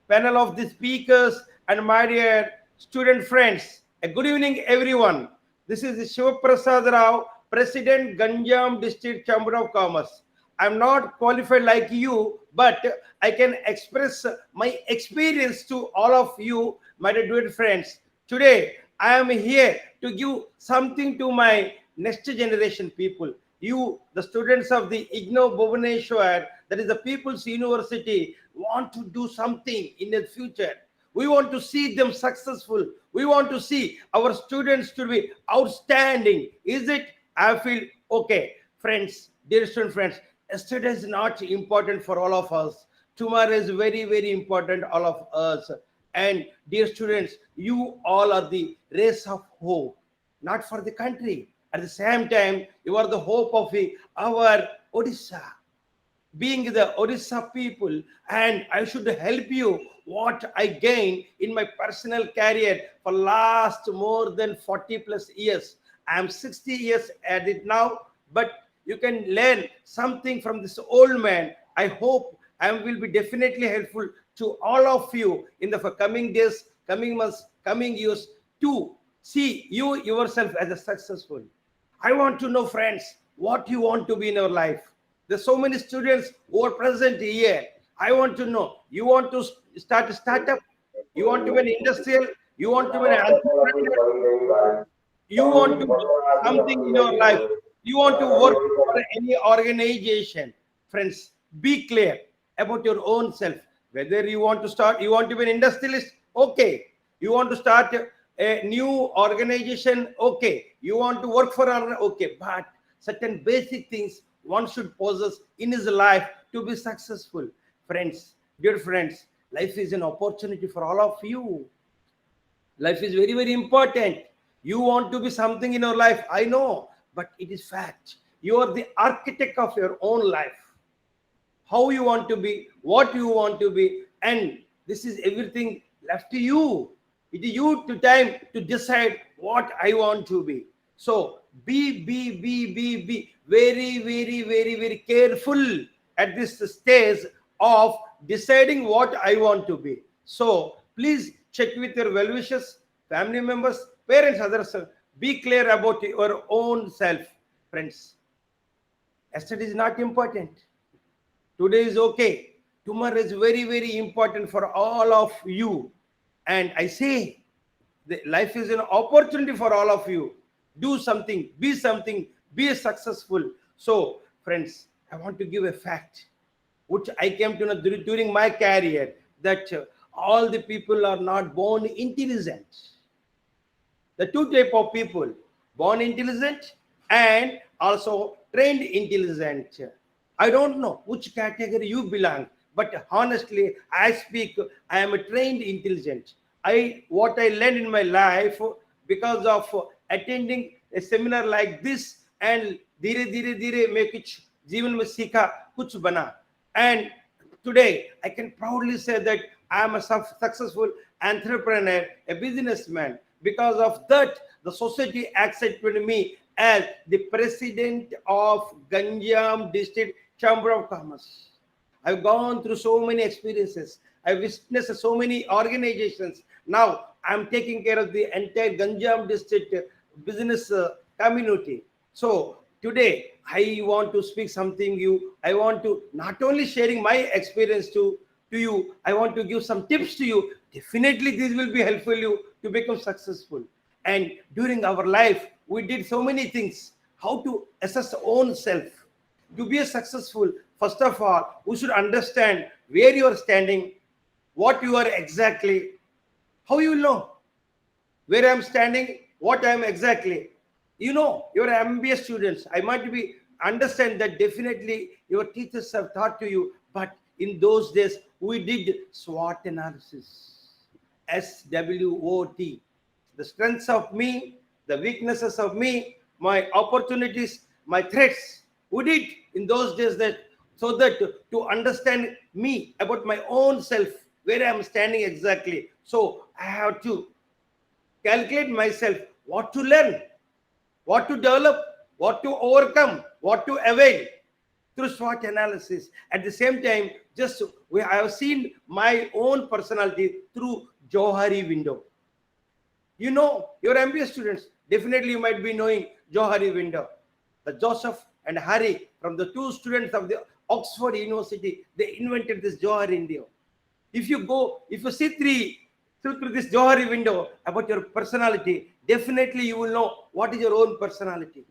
panel of the speakers, and my dear student friends. A good evening, everyone. This is Shiva Prasad Rao, President, Ganjam District Chamber of Commerce. I'm not qualified like you, but I can express my experience to all of you, my dear friends. Today, I am here to give something to my next generation people. You, the students of the IGNO Bhubaneswar, that is the People's University, want to do something in the future. We want to see them successful. We want to see our students to be outstanding. Is it? I feel okay. Friends, dear student friends, yesterday is not important for all of us. Tomorrow is very, very important all of us. And dear students, you all are the race of hope, not for the country. At the same time, you are the hope of our Odisha, being the Odisha people, and I should help you what I gained in my personal career for last more than 40 plus years. I am 60 years at it now, but you can learn something from this old man. I hope I will be definitely helpful to all of you in the coming days, coming months, coming years to see you yourself as a successful. I want to know, friends, what you want to be in your life. There's so many students who are present here. I want to know, you want to start a startup, you want to be an industrial, you want to be an entrepreneur, you want to do something in your life, you want to work for any organization. Friends, be clear about your own self. Whether you want to start, you want to be an industrialist, okay. You want to start a new organization, okay. You want to work for an, okay. But certain basic things one should possess in his life to be successful. Friends, dear friends, life is an opportunity for all of you. Life is very, very important. You want to be something in your life, I know, but it is fact. You are the architect of your own life. How you want to be, what you want to be, and this is everything left to you. It is you to time to decide what I want to be. So be very, very, very, very careful at this stage of deciding what I want to be. So please check with your well wishers, family members, parents, others. Be clear about your own self, friends. Yesterday is not important. Today is okay. Tomorrow is very, very important for all of you. And I say, life is an opportunity for all of you. Do something, be successful. So, friends, I want to give a fact which I came to know during my career, that all the people are not born intelligent. The two type of people, born intelligent and also trained intelligent. I don't know which category you belong, but honestly I speak, I am a trained intelligent. I what I learned in my life because of attending a seminar like this, and धीरे धीरे धीरे मैं कुछ जीवन में सीखा, कुछ बना. And Today, I can proudly say that I am a successful entrepreneur, a businessman. Because of that, the society accepted me as the president of Ganjam District Chamber of Commerce. I've gone through so many experiences. I've witnessed so many organizations. Now I'm taking care of the entire Ganjam district business community. So today I want to speak something you. I want to not only sharing my experience to you. I want to give some tips to you. Definitely this will be helpful you to become successful. And during our life, we did so many things. How to assess own self. To be a successful, first of all, we should understand where you are standing, what you are exactly, how you will know where I am standing, what I am exactly. You know, you are MBA students. I might be understand that definitely your teachers have taught to you, but in those days we did SWOT analysis. SWOT. The strengths of me, the weaknesses of me, my opportunities, my threats. We did in those days that so that to understand me about my own self, where I am standing exactly. So I have to calculate myself what to learn, what to develop, what to overcome, what to avail through SWOT analysis. At the same time, just I have seen my own personality through Johari window. You know, your MBA students, definitely you might be knowing Johari window. The Joseph and Harry, from the two students of the Oxford University, they invented this Johari window. If you see through this Johari window about your personality, definitely you will know what is your own personality.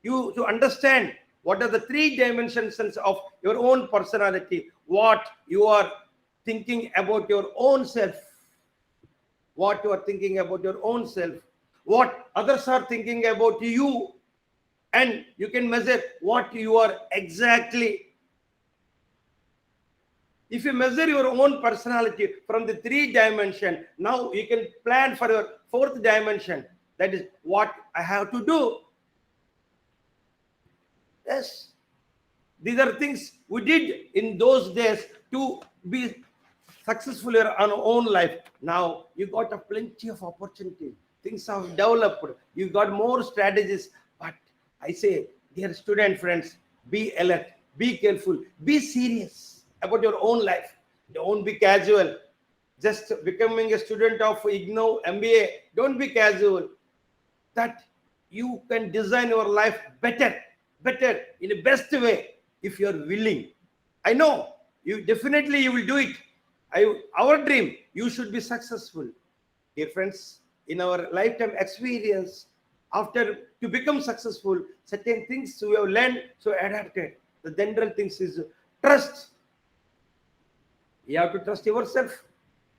You to understand what are the three dimensions of your own personality, what you are thinking about your own self, what you are thinking about your own self, what others are thinking about you, and you can measure what you are exactly. If you measure your own personality from the three dimension, now you can plan for your fourth dimension. That is what I have to do. Yes. These are things we did in those days to be successful in our own life. Now you got a plenty of opportunity. Things have developed. You got more strategies. But I say, dear student friends, be alert, be careful, be serious about your own life. Don't be casual. Just becoming a student of IGNOU MBA, don't be casual. That you can design your life better in the best way if you are willing. I know you definitely you will do it. Our dream, you should be successful. Dear friends, in our lifetime experience, after to become successful, certain things we have learned, so adapted. The general things is trust. You have to trust yourself.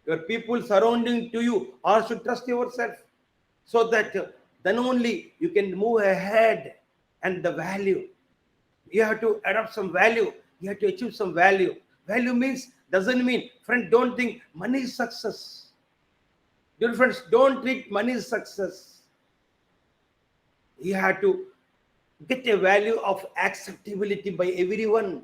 Your people surrounding to you also should trust yourself. So that then only you can move ahead. And the value, you have to adopt some value. You have to achieve some value. Value means, doesn't mean, friend, don't think money is success. Dear friends, don't treat money as success. You have to get a value of acceptability by everyone.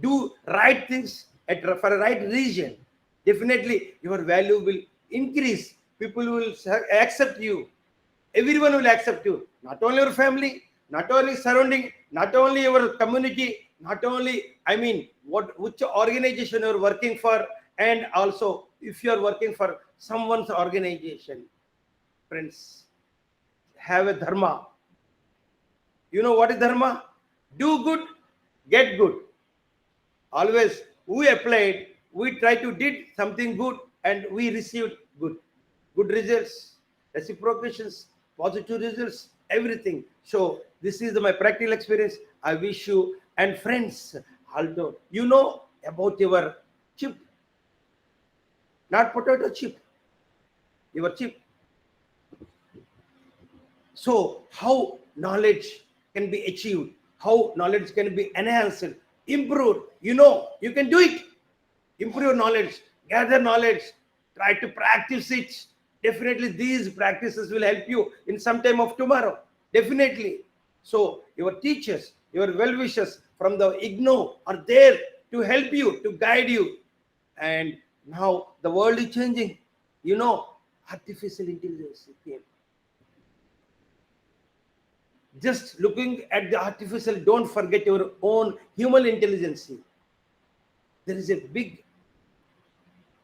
Do right things for a right reason. Definitely your value will increase. People will accept you. Everyone will accept you. Not only your family, not only surrounding, not only your community, not only, I mean, which organization you're working for, and also if you're working for someone's organization. Friends, have a dharma. You know what is dharma? Do good, get good. Always we applied, we try to did something good and we received good results, reciprocations, positive results, everything. So this is my practical experience. I wish you and friends, although you know about your chip, not potato chip, your chip. So how knowledge can be achieved, how knowledge can be enhanced, improved. You know, you can do it. Improve your knowledge, gather knowledge, try to practice it. Definitely these practices will help you in some time of tomorrow. Definitely. So your teachers, your well-wishers from the IGNOU are there to help you, to guide you. And now the world is changing. You know, artificial intelligence came. Just looking at the artificial, don't forget your own human intelligence. There is a big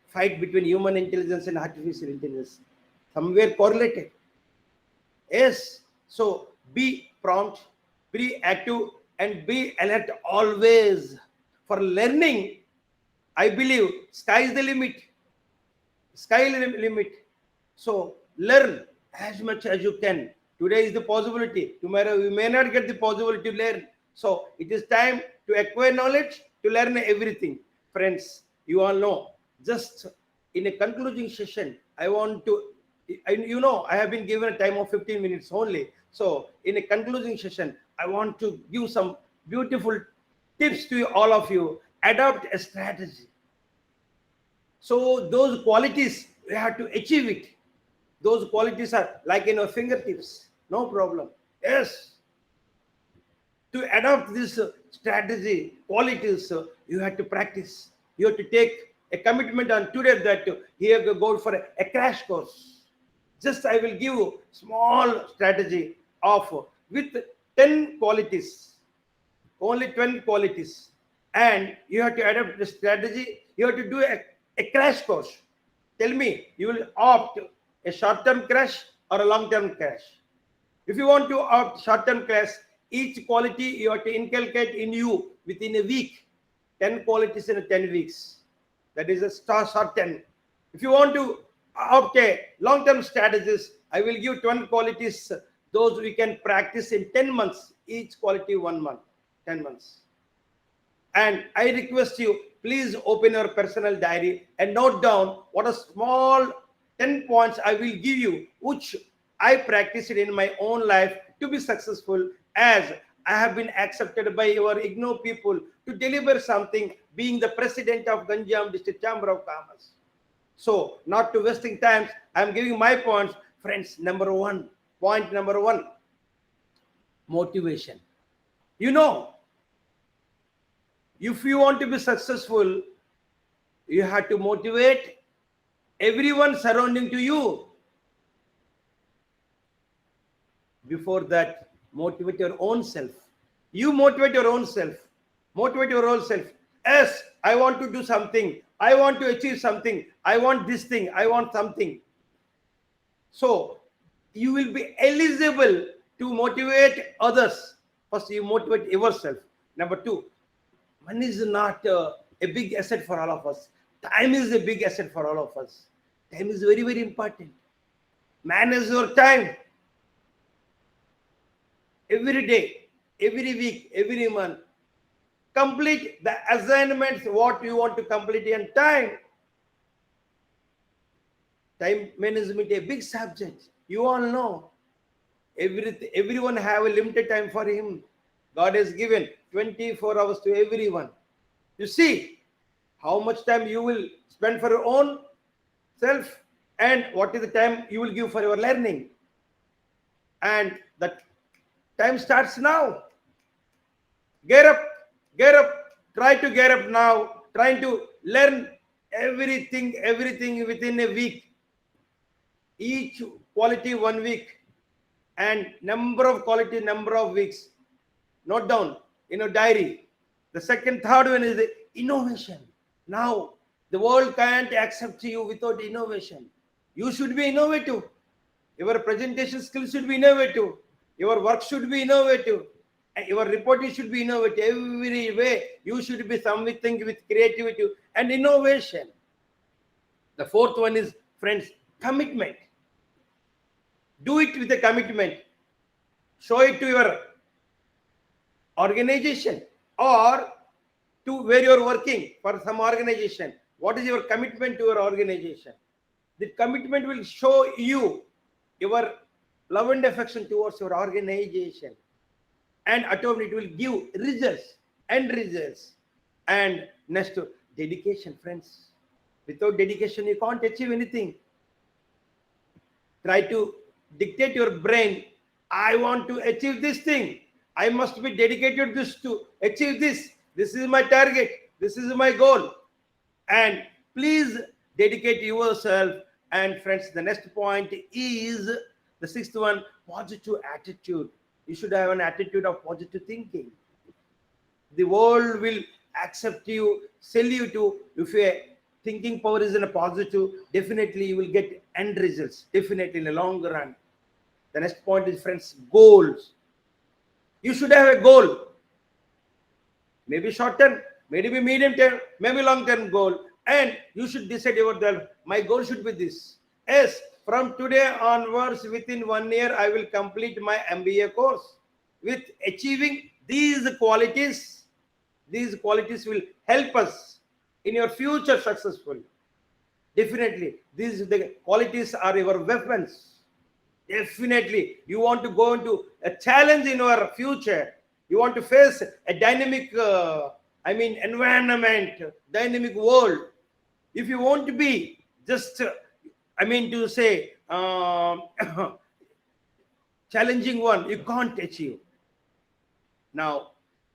fight between human intelligence and artificial intelligence, somewhere correlated. Yes, so be prompt, be active, and be alert always. For learning, I believe sky is the limit. Sky limit. So learn as much as you can. Today is the possibility. Tomorrow you may not get the possibility to learn. So it is time to acquire knowledge, to learn everything. Friends, you all know. Just in a concluding session, I want to, I have been given a time of 15 minutes only. So in a concluding session, I want to give some beautiful tips to all of you. Adopt a strategy. So those qualities, we have to achieve it. Those qualities are like in our fingertips. No problem. Yes. To adopt this strategy, qualities, you have to practice. You have to take a commitment on today that you have to go for a crash course. Just I will give you small strategy of with 10 qualities. Only 10 qualities. And you have to adapt the strategy. You have to do a crash course. Tell me, you will opt a short-term crash or a long-term crash. If you want to opt short-term crash, each quality you have to inculcate in you within a week. 10 qualities in 10 weeks. That is a short 10. If you want to opt a long-term strategies, I will give 20 qualities. Those we can practice in 10 months. Each quality 1 month, 10 months. And I request you, please open your personal diary and note down what a small 10 points I will give you, which I practiced in my own life to be successful, as I have been accepted by your IGNOU people to deliver something, being the president of Ganjam District Chamber of Commerce. So, not to wasting time, I am giving my points. Friends, point number one, motivation. You know, if you want to be successful, you have to motivate everyone surrounding to you. Before that, motivate your own self. You motivate your own self. Motivate your own self. Yes, I want to do something. I want to achieve something. I want this thing. I want something. So, you will be eligible to motivate others. First, you motivate yourself. Number two, money is not a big asset for all of us. Time is a big asset for all of us. Time is very, very important. Manage your time. Every day, every week, every month. Complete the assignments, what you want to complete in time. Time management is a big subject. You all know. Everyone have a limited time for him. God has given 24 hours to everyone. You see how much time you will spend for your own self and what is the time you will give for your learning. And the time starts now. Get up, try to get up now, trying to learn everything within a week. Each quality 1 week and number of quality, number of weeks. Note down in your diary. The third one is the innovation. Now, the world can't accept you without innovation. You should be innovative. Your presentation skills should be innovative. Your work should be innovative. And your reporting should be innovative. Every way, you should be something with creativity and innovation. The fourth one is, friends, commitment. Do it with a commitment. Show it to your organization or to where you're working for some organization. What is your commitment to your organization? The commitment will show you your love and affection towards your organization. And automatically it will give results, end results. And next, dedication, friends. Without dedication, you can't achieve anything. Try to dictate your brain. I want to achieve this thing. I must be dedicated to achieve this. This is my target. This is my goal. And please dedicate yourself. And friends, the next point is the sixth one, positive attitude. You should have an attitude of positive thinking. The world will accept you, salute you. If your thinking power is in a positive, definitely you will get end results, definitely in the long run. The next point is, friends, goals. You should have a goal, maybe short term, maybe medium term, maybe long term goal, and you should decide yourself, my goal should be this. Yes, from today onwards, within 1 year, I will complete my MBA course. With achieving these qualities will help us in your future successful. Definitely, these the qualities are your weapons. Definitely, you want to go into a challenge in your future. You want to face a dynamic, environment, dynamic world. If you want to be just, to say, challenging one, you can't achieve. Now,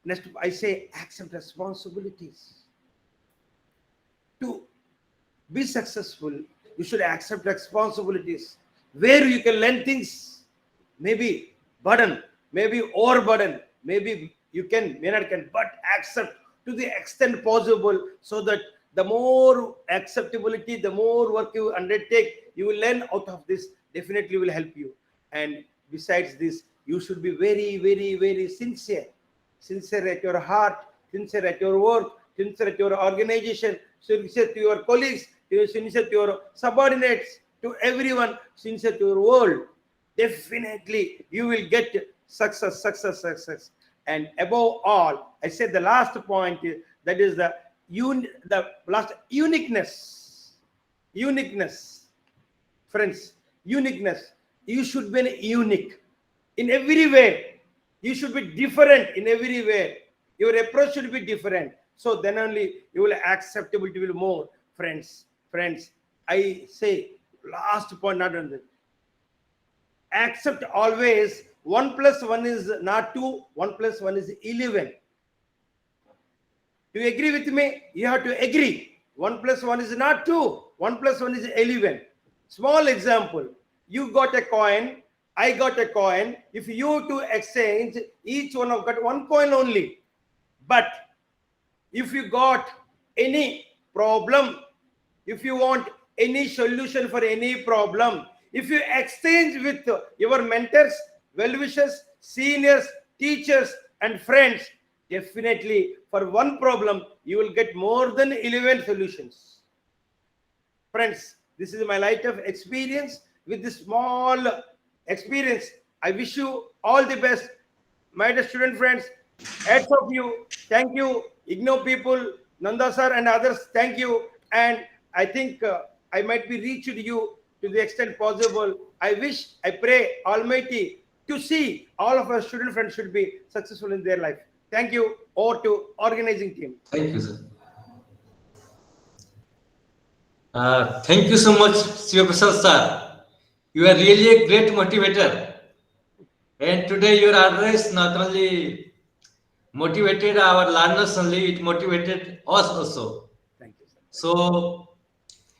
next I say accept responsibilities. To be successful, you should accept responsibilities. Where you can learn things, maybe burden, maybe overburden, maybe you may not can, but accept to the extent possible, so that the more acceptability, the more work you undertake, you will learn out of this, definitely will help you. And besides this, you should be very, very, very sincere at your heart, sincere at your work, sincere at your organization, sincere to your colleagues, sincere to your subordinates, to everyone, sincere to your world. Definitely you will get success. And above all, I said the last point is, that is the last uniqueness. Friends, uniqueness. You should be unique in every way. You should be different in every way. Your approach should be different. So then only you will acceptability will more. Friends, I say last point, not on this. Accept always 1 + 1 is not 2, 1 + 1 is 11. Do you agree with me? You have to agree. 1 + 1 is not 2, 1 + 1 is 11. Small example. You got a coin, I got a coin. If you two exchange, each one of got one coin only. But if you got any problem, if you want any solution for any problem, if you exchange with your mentors, well-wishers, seniors, teachers, and friends, definitely for one problem, you will get more than 11 solutions. Friends, this is my life of experience. With this small experience, I wish you all the best. My dear student friends, heads of you, thank you. IGNOU people, Nanda sir and others, thank you. And I think I might be reached you to the extent possible. I pray Almighty to see all of our student friends should be successful in their life. Thank you. Over to organizing team. Thank you, sir. Thank you so much, Shiva Prasad sir. You are really a great motivator. And today your address not only motivated our learners only, it motivated us also. Thank you, sir. So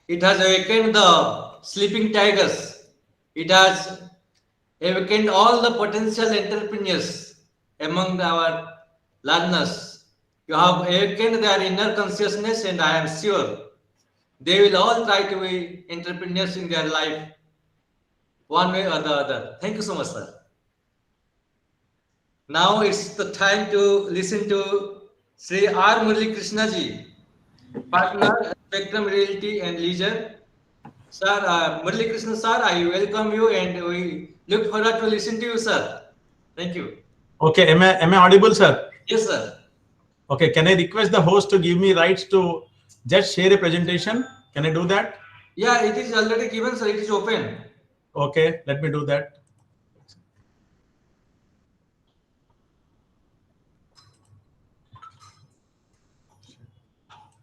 it has awakened the sleeping tigers. It has awakened all the potential entrepreneurs among our learners. You have awakened their inner consciousness, and I am sure they will all try to be entrepreneurs in their life, one way or the other. Thank you so much, sir. Now it's the time to listen to Sri R. Murali Krishna ji, partner, Spectrum Realty and Leisure. Sir, Murali Krishna sir, I welcome you and we look forward to listen to you, sir. Thank you. Okay, am I audible, sir? Yes, sir. Okay, can I request the host to give me rights to just share a presentation? Can I do that? Yeah, it is already given, sir. It is open. Okay, let me do that.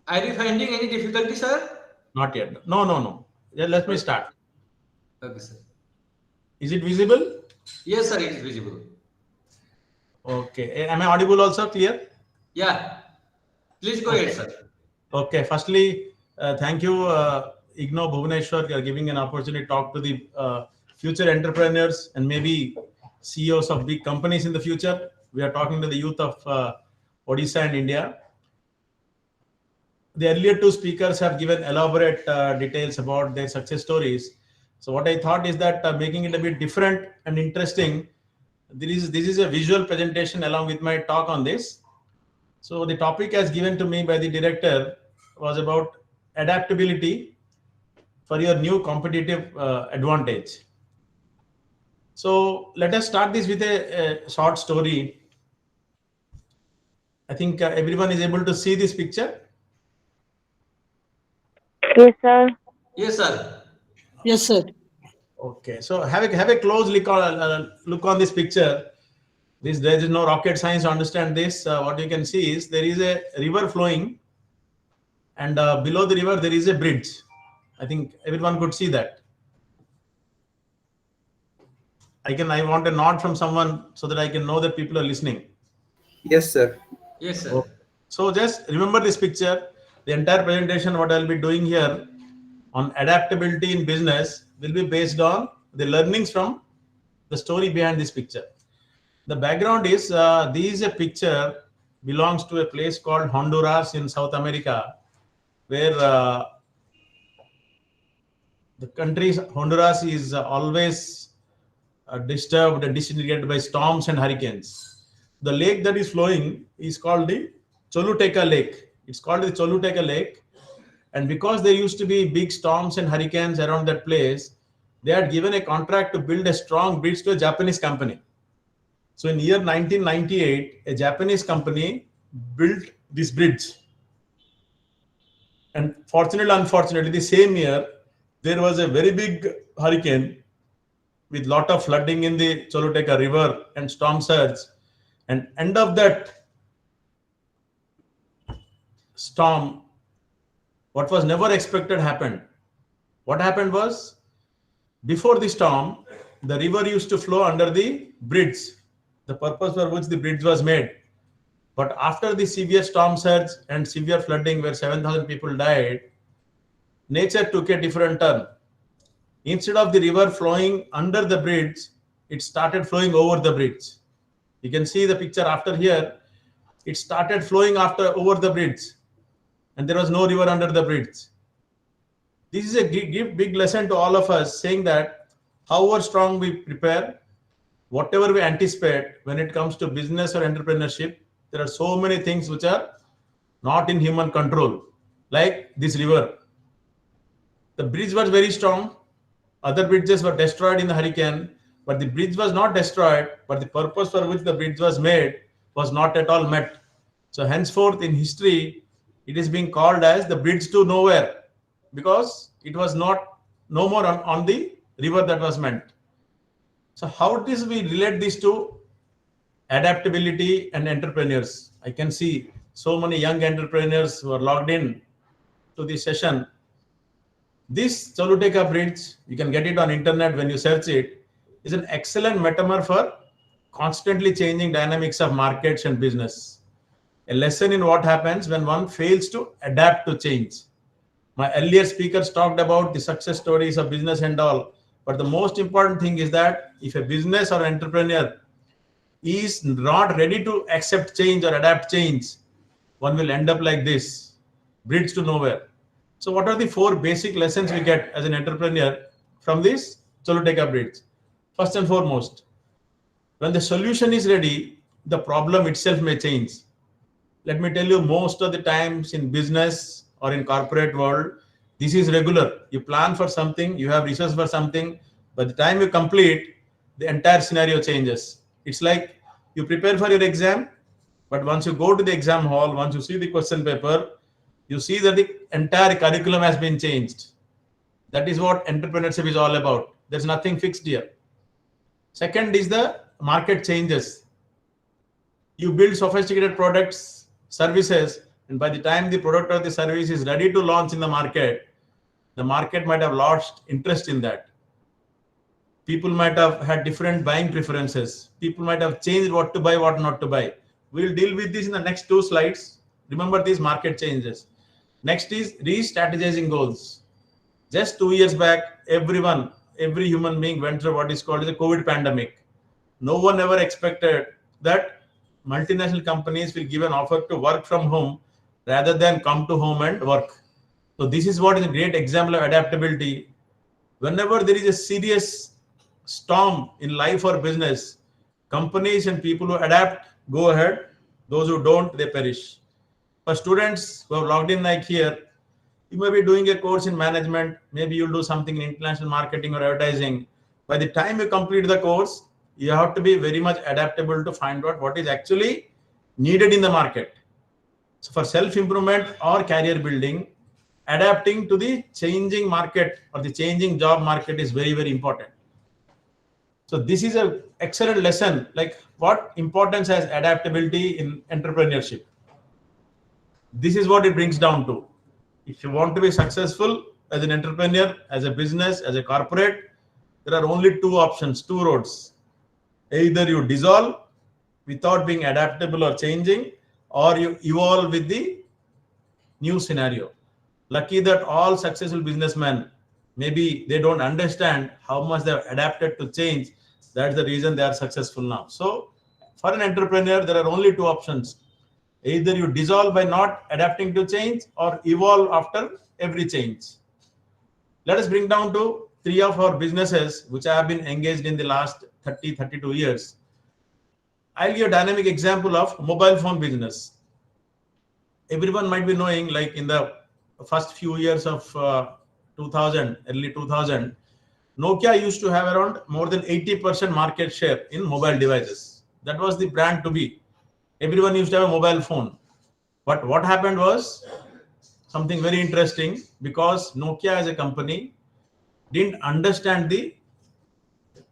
Are you finding any difficulty, sir? Not yet. No. Yeah, let me start. Okay, sir. Is it visible? Yes, sir, it is visible. Okay. Am I audible also? Clear? Yeah. Please go ahead, sir. Okay, firstly, thank you, Igno Bhuvaneshwar, for giving an opportunity to talk to the future entrepreneurs and maybe CEOs of big companies in the future. We are talking to the youth of Odisha and India. The earlier two speakers have given elaborate details about their success stories. So what I thought is that making it a bit different and interesting, this is a visual presentation along with my talk on this. So the topic as given to me by the director was about adaptability for your new competitive advantage. So let us start this with a short story. I think everyone is able to see this picture. Yes, sir. Yes, sir. Yes, sir. Okay, so have a close look on this picture. There is no rocket science to understand this. What you can see is there is a river flowing, and below the river there is a bridge. I think everyone could see that. I want a nod from someone so that I can know that people are listening. Yes, sir. Yes, sir. Okay. So just remember this picture. The entire presentation, what I'll be doing here on adaptability in business, will be based on the learnings from the story behind this picture. The background is this is a picture belongs to a place called Honduras in South America, where the country Honduras is always disturbed and disintegrated by storms and hurricanes. The lake that is flowing is called the Choluteca Lake. It's called the Choluteca Lake. And because there used to be big storms and hurricanes around that place, they had given a contract to build a strong bridge to a Japanese company. So in year 1998, a Japanese company built this bridge. And fortunately, unfortunately, the same year, there was a very big hurricane with lot of flooding in the Choluteca River and storm surge. And end of that storm, what was never expected happened. What happened was, before the storm, the river used to flow under the bridge, the purpose for which the bridge was made. But after the severe storm surge and severe flooding where 7,000 people died, nature took a different turn. Instead of the river flowing under the bridge, it started flowing over the bridge. You can see the picture after here. It started flowing over the bridge, and there was no river under the bridge. This is a big lesson to all of us, saying that however strong we prepare, whatever we anticipate when it comes to business or entrepreneurship, there are so many things which are not in human control, like this river. The bridge was very strong. Other bridges were destroyed in the hurricane, but the bridge was not destroyed, but the purpose for which the bridge was made was not at all met. So henceforth in history, it is being called as the bridge to nowhere, because it was no more on the river that was meant. So how does we relate this to adaptability and entrepreneurs? I can see so many young entrepreneurs who are logged in to this session. This Choluteca Bridge, you can get it on internet when you search it, is an excellent metaphor for constantly changing dynamics of markets and business. A lesson in what happens when one fails to adapt to change. My earlier speakers talked about the success stories of business and all, but the most important thing is that if a business or entrepreneur is not ready to accept change or adapt change, one will end up like this, bridge to nowhere. So what are the 4 basic lessons we get as an entrepreneur from this Choluteca Bridge? First and foremost, when the solution is ready, the problem itself may change. Let me tell you, most of the times in business or in corporate world, this is regular. You plan for something, you have research for something, by the time you complete, the entire scenario changes. It's like you prepare for your exam, but once you go to the exam hall, once you see the question paper, you see that the entire curriculum has been changed. That is what entrepreneurship is all about. There's nothing fixed here. Second is the market changes. You build sophisticated products, services, and by the time the product or the service is ready to launch in the market might have lost interest in that. People might have had different buying preferences. People might have changed what to buy, what not to buy. We'll deal with this in the next 2 slides. Remember these market changes. Next is re-strategizing goals. Just 2 years back, every human being went through what is called the COVID pandemic. No one ever expected that multinational companies will give an offer to work from home rather than come to home and work. So this is what is a great example of adaptability. Whenever there is a serious storm in life or business, companies and people who adapt go ahead. Those who don't, they perish. For students who have logged in like here, you may be doing a course in management, maybe you'll do something in international marketing or advertising. By the time you complete the course, you have to be very much adaptable to find out what is actually needed in the market. So for self-improvement or career building, adapting to the changing market or the changing job market is very, very important. So this is an excellent lesson, like what importance has adaptability in entrepreneurship. This is what it brings down to. If you want to be successful as an entrepreneur, as a business, as a corporate, there are only two options, two roads. Either you dissolve without being adaptable or changing, or you evolve with the new scenario. Lucky that all successful businessmen, maybe they don't understand how much they've adapted to change. That's the reason they are successful now. So for an entrepreneur, there are only two options. Either you dissolve by not adapting to change or evolve after every change. Let us bring down to three of our businesses which I have been engaged in the last 32 years. I'll give a dynamic example of mobile phone business. Everyone might be knowing, like in the first few years of 2000, early 2000, Nokia used to have around more than 80% market share in mobile devices. That was the brand to be. Everyone used to have a mobile phone. But what happened was something very interesting, because Nokia as a company didn't understand the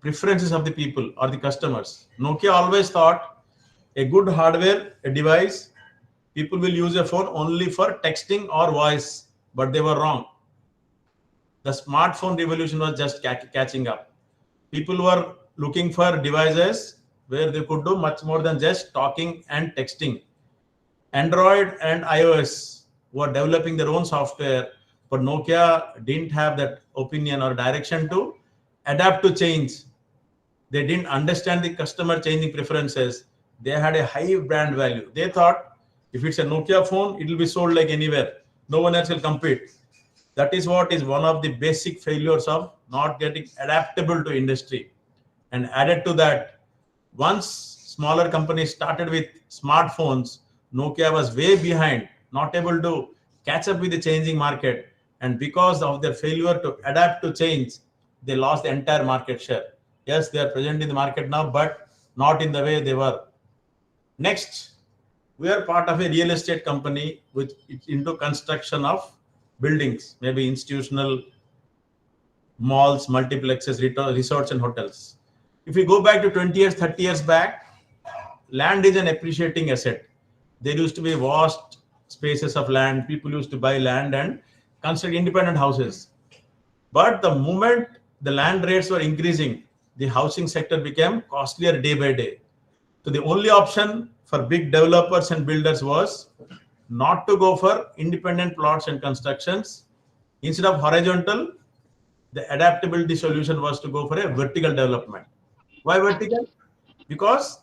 preferences of the people or the customers. Nokia always thought a good hardware, a device, people will use a phone only for texting or voice, but they were wrong. The smartphone revolution was just catching up. People were looking for devices where they could do much more than just talking and texting. Android and iOS were developing their own software, but Nokia didn't have that opinion or direction to adapt to change. They didn't understand the customer changing preferences. They had a high brand value. They thought if it's a Nokia phone, it will be sold like anywhere. No one else will compete. That is what is one of the basic failures of not getting adaptable to industry. And added to that, once smaller companies started with smartphones, Nokia was way behind, not able to catch up with the changing market. And because of their failure to adapt to change, they lost the entire market share. Yes, they are present in the market now, but not in the way they were. Next, we are part of a real estate company which is into construction of buildings, maybe institutional malls, multiplexes, resorts, and hotels. If we go back to 20 years, 30 years back, land is an appreciating asset. There used to be vast spaces of land. People used to buy land and construct independent houses. But the moment the land rates were increasing, the housing sector became costlier day by day. So the only option for big developers and builders was not to go for independent plots and constructions. Instead of horizontal, the adaptability solution was to go for a vertical development. Why vertical? Because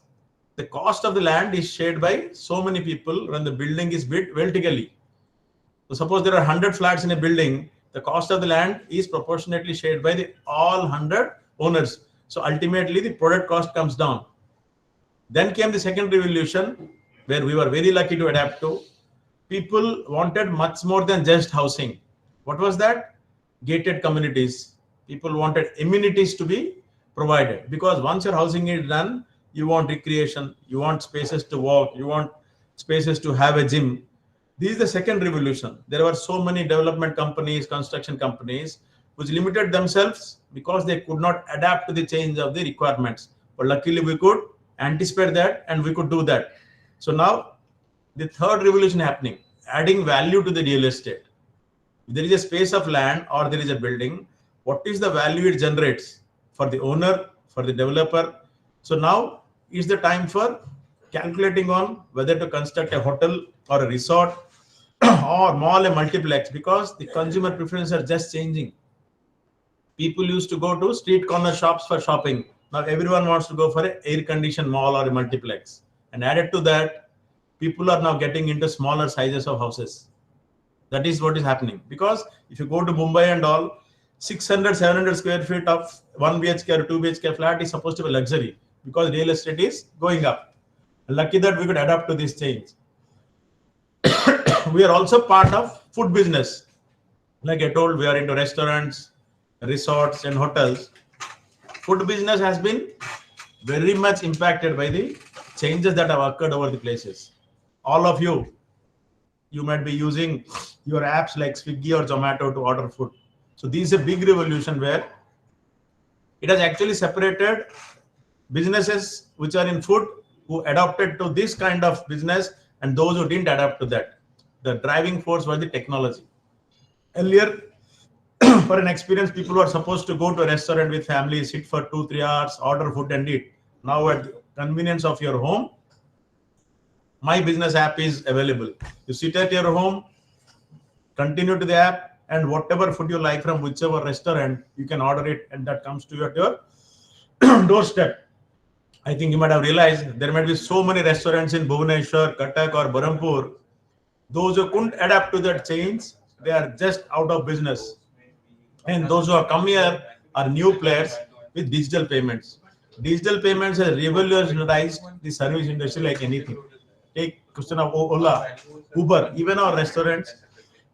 the cost of the land is shared by so many people when the building is built vertically. So suppose there are 100 flats in a building, the cost of the land is proportionately shared by the all 100 owners. So ultimately the product cost comes down. Then came the second revolution, where we were very lucky to adapt to. People wanted much more than just housing. What was that? Gated communities. People wanted amenities to be provided, because once your housing is done, you want recreation, you want spaces to walk, you want spaces to have a gym. This is the second revolution. There were so many development companies, construction companies, which limited themselves because they could not adapt to the change of the requirements. But luckily we could anticipate that and we could do that. So now the third revolution happening, adding value to the real estate. If there is a space of land or there is a building, what is the value it generates for the owner, for the developer? So now is the time for calculating on whether to construct a hotel or a resort or mall a multiplex, because the consumer preferences are just changing. People used to go to street corner shops for shopping. Now everyone wants to go for an air conditioned mall or a multiplex. And added to that, people are now getting into smaller sizes of houses. That is what is happening. Because if you go to Mumbai and all, 600, 700 square feet of 1 BHK or 2 BHK flat is supposed to be luxury, because real estate is going up. Lucky that we could adapt to this change. We are also part of food business. Like I told, we are into restaurants, resorts, and hotels. Food business has been very much impacted by the changes that have occurred over the places. All of you might be using your apps like Swiggy or Zomato to order food. So this is a big revolution where it has actually separated businesses which are in food, who adopted to this kind of business, and those who didn't adapt to that. The driving force was the technology. Earlier, for an experience, people were supposed to go to a restaurant with family, sit for 2-3 hours, order food and eat. Now at the convenience of your home, my business app is available. You sit at your home, continue to the app, and whatever food you like from whichever restaurant, you can order it, and that comes to you at your doorstep. I think you might have realized there might be so many restaurants in Bhubaneswar, Cuttack, or Berhampur. Those who couldn't adapt to that change, they are just out of business. And those who have come here are new players with digital payments. Digital payments have revolutionized the service industry like anything. Take question of Ola, Uber, even our restaurants,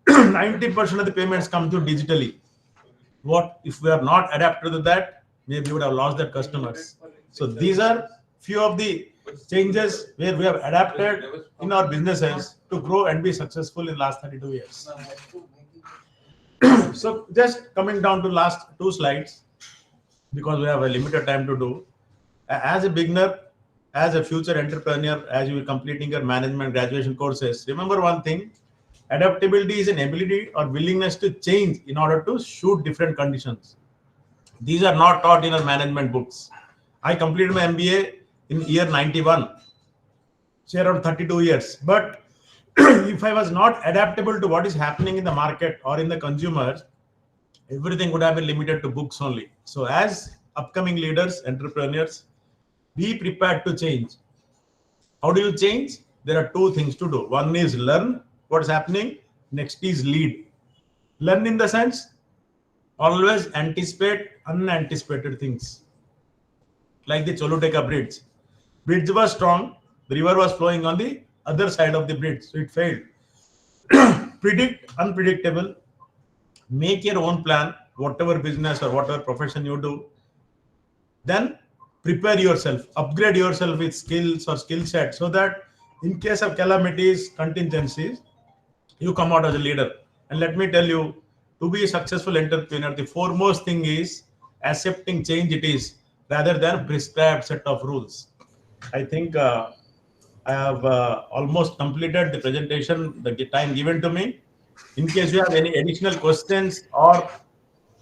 90% of the payments come through digitally. What if we are not adapted to that? Maybe we would have lost that customers. So these are few of the changes where we have adapted in our businesses to grow and be successful in last 32 years. So just coming down to last two slides, because we have a limited time to do. As a beginner, as a future entrepreneur, as you are completing your management graduation courses, remember one thing: adaptability is an ability or willingness to change in order to suit different conditions. These are not taught in our management books. I completed my MBA in year 91, say around 32 years. But if I was not adaptable to what is happening in the market or in the consumers, everything would have been limited to books only. So as upcoming leaders, entrepreneurs, be prepared to change. How do you change? There are two things to do. One is learn what's happening. Next is lead. Learn in the sense, always anticipate unanticipated things. Like the Choluteca bridge. Bridge was strong. The river was flowing on the other side of the bridge, so it failed. Predict unpredictable. Make your own plan, whatever business or whatever profession you do. Then prepare yourself, upgrade yourself with skills or skill set, so that in case of calamities, contingencies, you come out as a leader. And let me tell you, to be a successful entrepreneur, the foremost thing is accepting change it is, rather than prescribed set of rules. I think I have almost completed the presentation, the time given to me. In case you have any additional questions or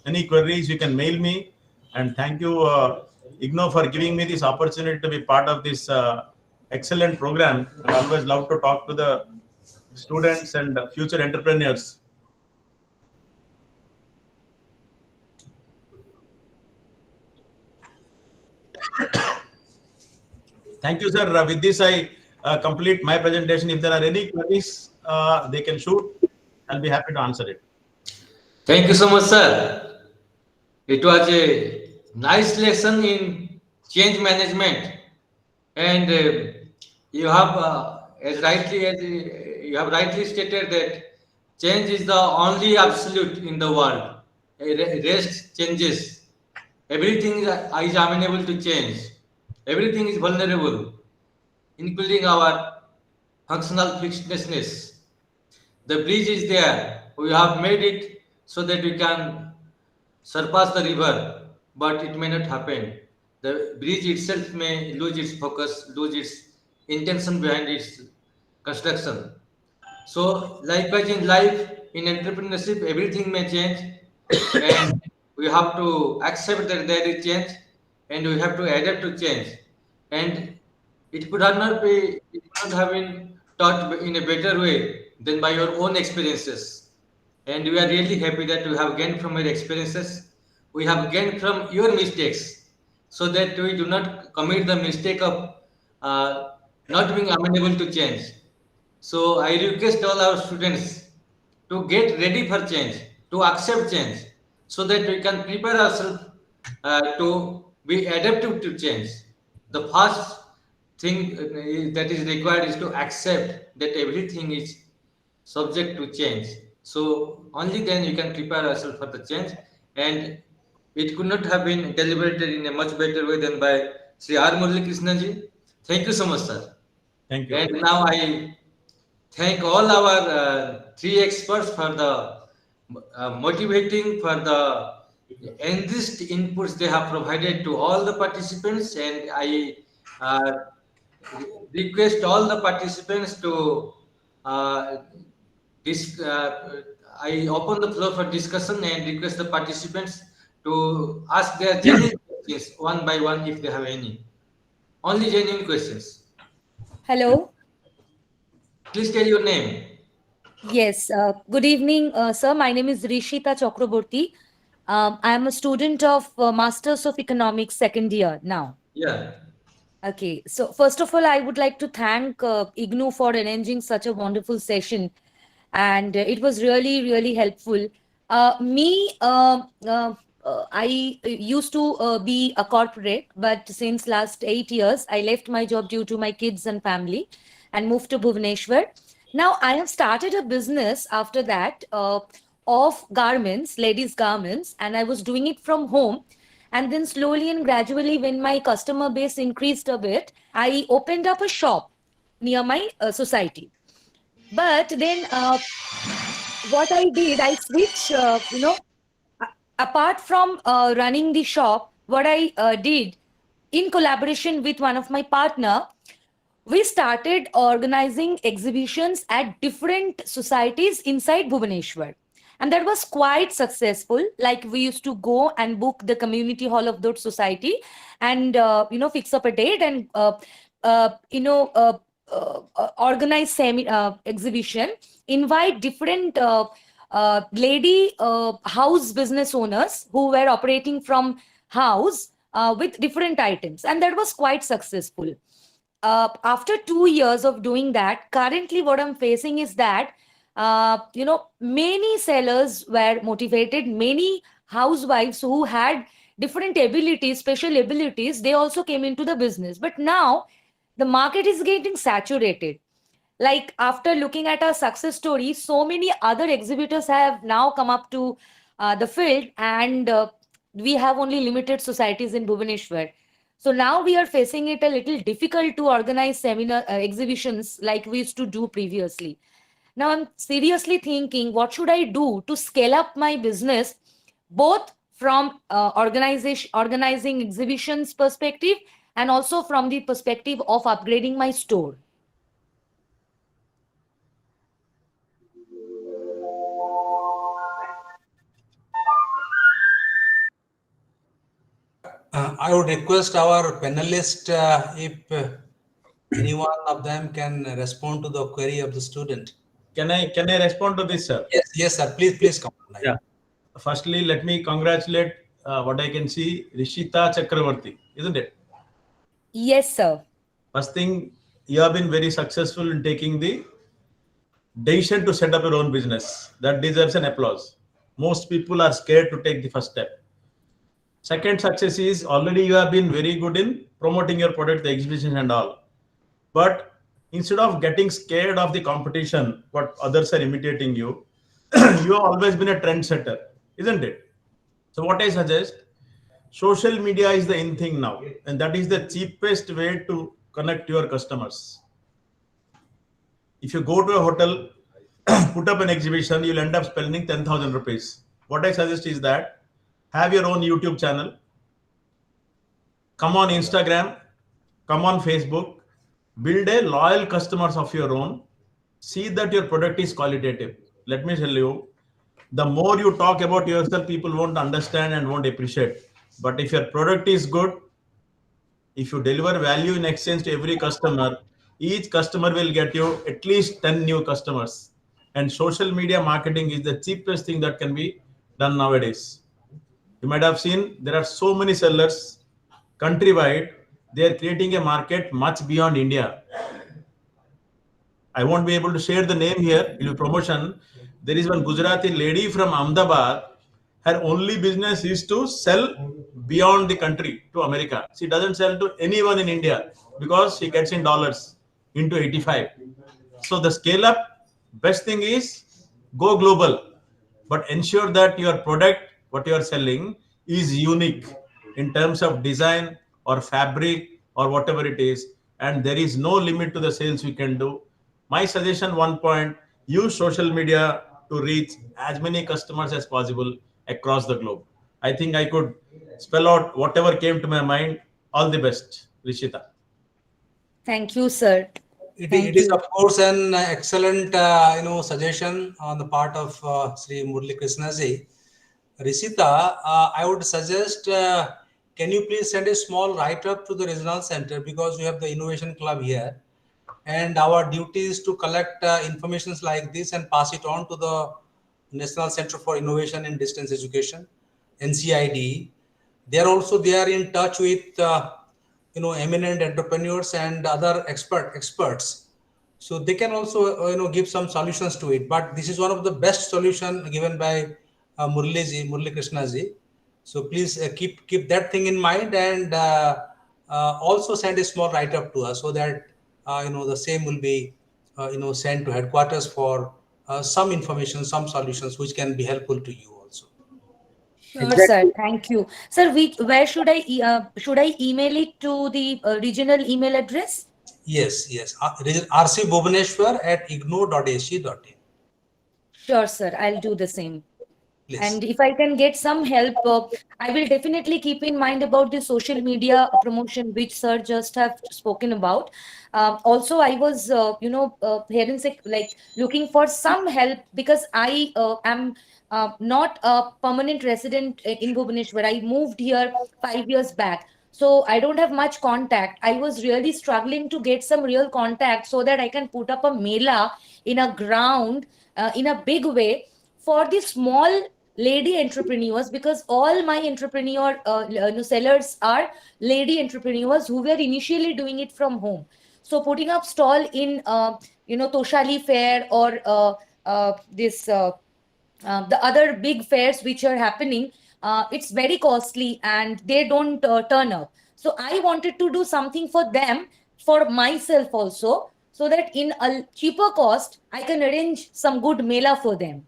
any queries, you can mail me. And thank you, Igno, for giving me this opportunity to be part of this excellent program. I always love to talk to the students and future entrepreneurs. Thank you, sir. With this, I complete my presentation. If there are any queries, they can shoot. I'll be happy to answer it. Thank you so much, sir. It was a nice lesson in change management, and you have, you have rightly stated that change is the only absolute in the world. Rest changes. Everything is amenable to change. Everything is vulnerable, including our functional fixedness. The bridge is there. We have made it so that we can surpass the river, but it may not happen. The bridge itself may lose its focus, lose its intention behind its construction. So, likewise in life, in entrepreneurship, everything may change, and we have to accept that there is change, and we have to adapt to change. And it could have not be, it could not have been taught in a better way than by your own experiences. And we are really happy that we have gained from your experiences. We have gained from your mistakes so that we do not commit the mistake of uh, not being amenable to change. So I request all our students to get ready for change, to accept change, so that we can prepare ourselves to be adaptive to change. The first thing that is required is to accept that everything is subject to change. So only then you can prepare yourself for the change, and it could not have been deliberated in a much better way than by Sri R. Murali Krishna ji. Thank you so much, sir. Thank you. And now I thank all our three experts for the motivating, for the enriched inputs they have provided to all the participants, and I uh, request all the participants to uh, I open the floor for discussion and request the participants to ask their genuine questions one by one if they have any. Only genuine questions. Hello. Please tell your name. Yes. Good evening, sir. My name is Rishita Chakraborty. I am a student of Masters of Economics second year now. Yeah. Okay. So first of all, I would like to thank IGNU for arranging such a wonderful session, and it was really, really helpful. I used to be a corporate, but since last 8 years, I left my job due to my kids and family, and moved to Bhubaneswar. Now I have started a business after that of garments, ladies' garments, and I was doing it from home. And then slowly and gradually, when my customer base increased a bit, I opened up a shop near my society. But then what I did, I switched, apart from running the shop, what I did in collaboration with one of my partner, we started organizing exhibitions at different societies inside Bhubaneswar. And that was quite successful. Like we used to go and book the community hall of that society and, fix up a date and, uh, you know, uh, organize exhibition, invite different lady house business owners who were operating from house with different items. And that was quite successful. After 2 years of doing that, currently what I'm facing is that, many sellers were motivated, many housewives who had different abilities, special abilities, they also came into the business. But now the market is getting saturated. Like after looking at our success story, so many other exhibitors have now come up to the field, and we have only limited societies in Bhubaneswar. So now we are facing it a little difficult to organize seminar exhibitions like we used to do previously. Now I'm seriously thinking, what should I do to scale up my business, both from organizing exhibitions perspective, and also from the perspective of upgrading my store. I would request our panelists if any one of them can respond to the query of the student. Can I respond to this, sir? Yes, sir. Please come. Yeah. Firstly, let me congratulate what I can see, Rishita Chakravarti, isn't it? Yes, sir. First thing, you have been very successful in taking the decision to set up your own business. That deserves an applause. Most people are scared to take the first step. Second success is already you have been very good in promoting your product, the exhibitions and all. But instead of getting scared of the competition, what others are imitating you, you have always been a trendsetter, isn't it? So what I suggest, social media is the in thing now, and that is the cheapest way to connect your customers. If you go to a hotel, put up an exhibition, you'll end up spending 10,000 rupees. What I suggest is that have your own YouTube channel, come on Instagram, come on Facebook, build a loyal customers of your own, see that your product is qualitative. Let me tell you, the more you talk about yourself, people won't understand and won't appreciate. But if your product is good, if you deliver value in exchange to every customer, each customer will get you at least 10 new customers. And social media marketing is the cheapest thing that can be done nowadays. You might have seen there are so many sellers countrywide. They are creating a market much beyond India. I won't be able to share the name here. It will promotion. There is one Gujarati lady from Ahmedabad. Her only business is to sell beyond the country to America. She doesn't sell to anyone in India because she gets in dollars into 85. So the scale up, best thing is go global, but ensure that your product, what you are selling, is unique in terms of design or fabric or whatever it is, and there is no limit to the sales we can do. My suggestion, one point, use social media to reach as many customers as possible across the globe. I think I could spell out whatever came to my mind. All the best, Rishita. Thank you, sir. It Thank is you. of course an excellent suggestion on the part of Sri Murli Krishnaji. Risita, I would suggest, can you please send a small write-up to the regional center, because we have the innovation club here, and our duty is to collect informations like this and pass it on to the National Center for Innovation in Distance Education, NCID. They are in touch with eminent entrepreneurs and other experts, so they can also give some solutions to it. But this is one of the best solution given by Murli Krishna ji. So please keep that thing in mind, and also send a small write up to us, so that the same will be sent to headquarters for some information, some solutions which can be helpful to you also. Sure, sir. Exactly. Thank you. Sir, where should I email it to the regional email address? Yes. RC Bhubaneswar at igno.ac.in. Sure, sir. I'll do the same. Please. And if I can get some help, I will definitely keep in mind about the social media promotion which sir just have spoken about. Also, I was, hearing like looking for some help, because I am not a permanent resident in Bhubaneswar. I moved here 5 years back. So I don't have much contact. I was really struggling to get some real contact so that I can put up a mela in a ground in a big way for the small lady entrepreneurs, because all my entrepreneur sellers are lady entrepreneurs who were initially doing it from home. So putting up stall in Toshali fair, or this the other big fairs which are happening, it's very costly and they don't turn up. So I wanted to do something for them, for myself also, so that in a cheaper cost I can arrange some good mela for them.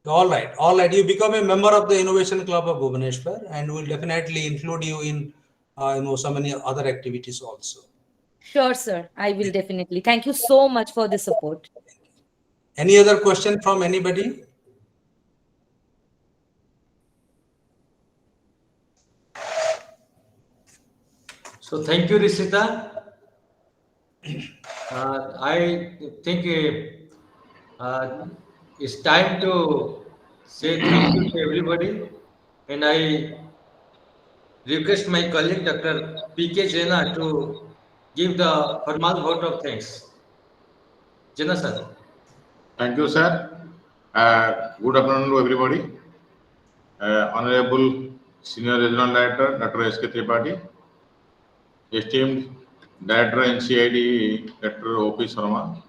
All right. You become a member of the Innovation Club of Bhubaneswar, and we'll definitely include you in so many other activities also. Sure, sir. I will definitely. Thank you so much for the support. Any other question from anybody? So thank you, Rishita. I think it's time to say thank you to everybody, and I request my colleague Dr. P.K. Jena to give the formal vote of thanks. Jena sir. Thank you, sir. Good afternoon to everybody. Honorable Senior Regional Director, Dr. S.K. Tripathi, esteemed Director NCID, Dr. O.P. Sharma,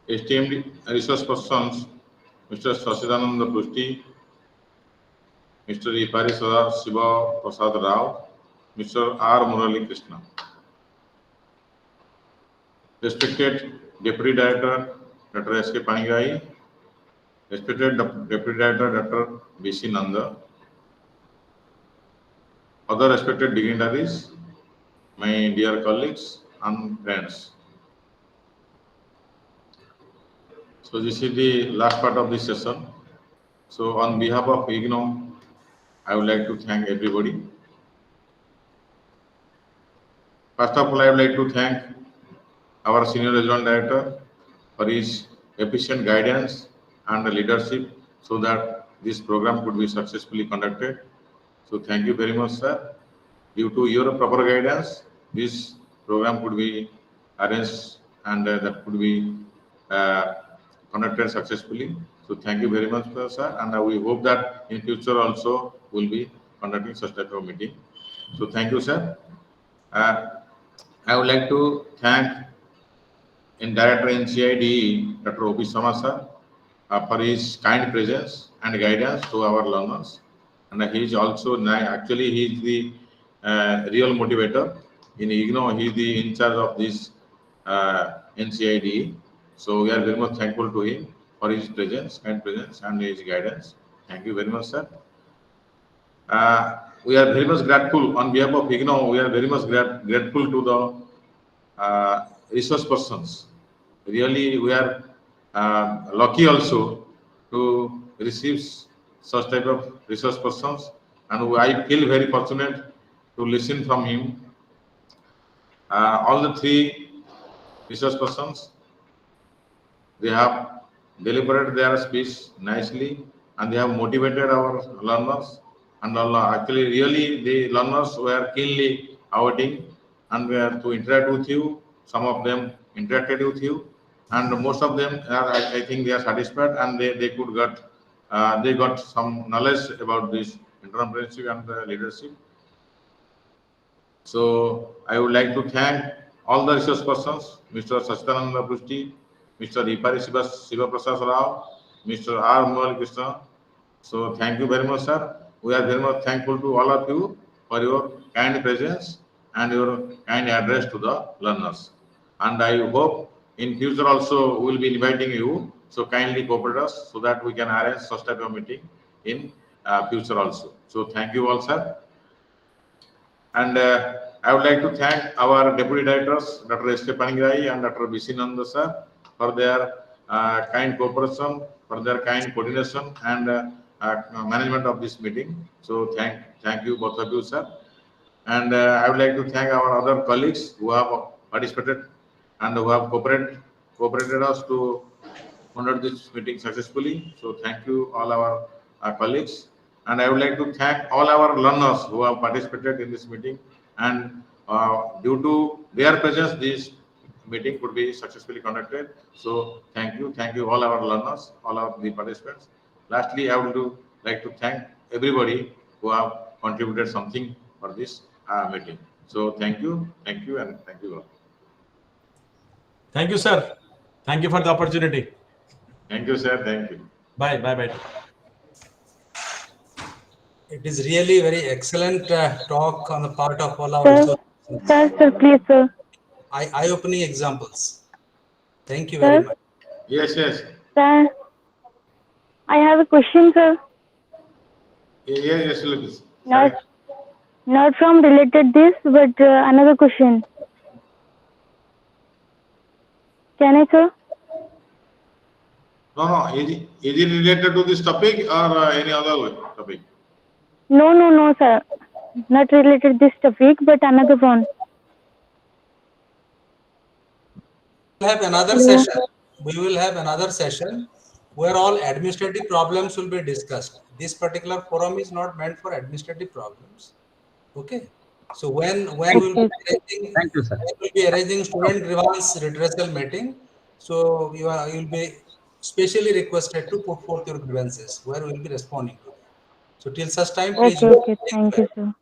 esteemed resource persons, Mr. Sasidananda Prusti, Mr. Ipari Shiva Prasad Rao, Mr. R. Murali Krishna, respected Deputy Director, Dr. S.K. Panigai, respected Deputy Director, Dr. B.C. Nanda, other respected dignitaries, my dear colleagues and friends. So this is the last part of this session. So on behalf of IGNO, I would like to thank everybody. First of all, I would like to thank our Senior Regional Director for his efficient guidance and leadership so that this program could be successfully conducted. So thank you very much, sir. Due to your proper guidance, this program could be arranged and that could be uh, conducted successfully. So thank you very much, sir, and we hope that in future also we'll be conducting such type of meeting. So thank you, sir. Uh, I would like to thank in Director NCIDE, Dr. O.P. Sama sir, for his kind presence and guidance to our learners. And he is also, actually, he is the real motivator. In IGNO, he is the in charge of this NCIDE. So we are very much thankful to him for his presence, kind presence, and his guidance. Thank you very much, sir. We are very much grateful on behalf of IGNO. We are very much grateful to the resource persons. Really, we are lucky also to receive such type of resource persons, and I feel very fortunate to listen from him. All the three resource persons, they have delivered their speech nicely, and they have motivated our learners. And actually, really, the learners were keenly awaiting and were to interact with you. Some of them interacted with you, and most of them are, I think, they are satisfied, and they could get they got some knowledge about this entrepreneurship and leadership. So I would like to thank all the resource persons, Mr. Sachidananda Prusti, Mr. Ipari Shiva Prasad Rao, Mr. R. Murali Krishna. So thank you very much, sir. We are very much thankful to all of you for your kind presence and your kind address to the learners. And I hope in future also we will be inviting you. So kindly cooperate us so that we can arrange such type of meeting in future also. So thank you all, sir. And I would like to thank our deputy directors, Dr. S.K. Panigrahi and Dr. B.C. Nanda sir, for their kind cooperation, for their kind coordination and management of this meeting. So thank you both of you, sir. And I would like to thank our other colleagues who have participated and who have cooperated us to conduct this meeting successfully. So thank you all our colleagues. And I would like to thank all our learners who have participated in this meeting. And due to their presence, this meeting could be successfully conducted. So thank you all our learners, all of the participants. Lastly, I would like to thank everybody who have contributed something for this meeting. So thank you, and thank you all. Thank you, sir. Thank you for the opportunity. Thank you, sir. Thank you. Bye. It is really very excellent talk on the part of all our Sir, sir, please, sir. eye-opening examples. Thank you very Sir, much. Yes. sir, I have a question, sir. Yes, Lucas. Not from related this, but another question. Can I, sir? No. Is it related to this topic or any other topic? No, sir. Not related this topic, but another one. We will have another Hello. session. We will have another session where all administrative problems will be discussed. This particular forum is not meant for administrative problems. Okay. So when we'll be arranging, Thank you, sir. we will be arranging student grievance redressal meeting. So you'll be specially requested to put forth your grievances where we'll be responding to them. So till such time, please. Okay. Thank you, sir.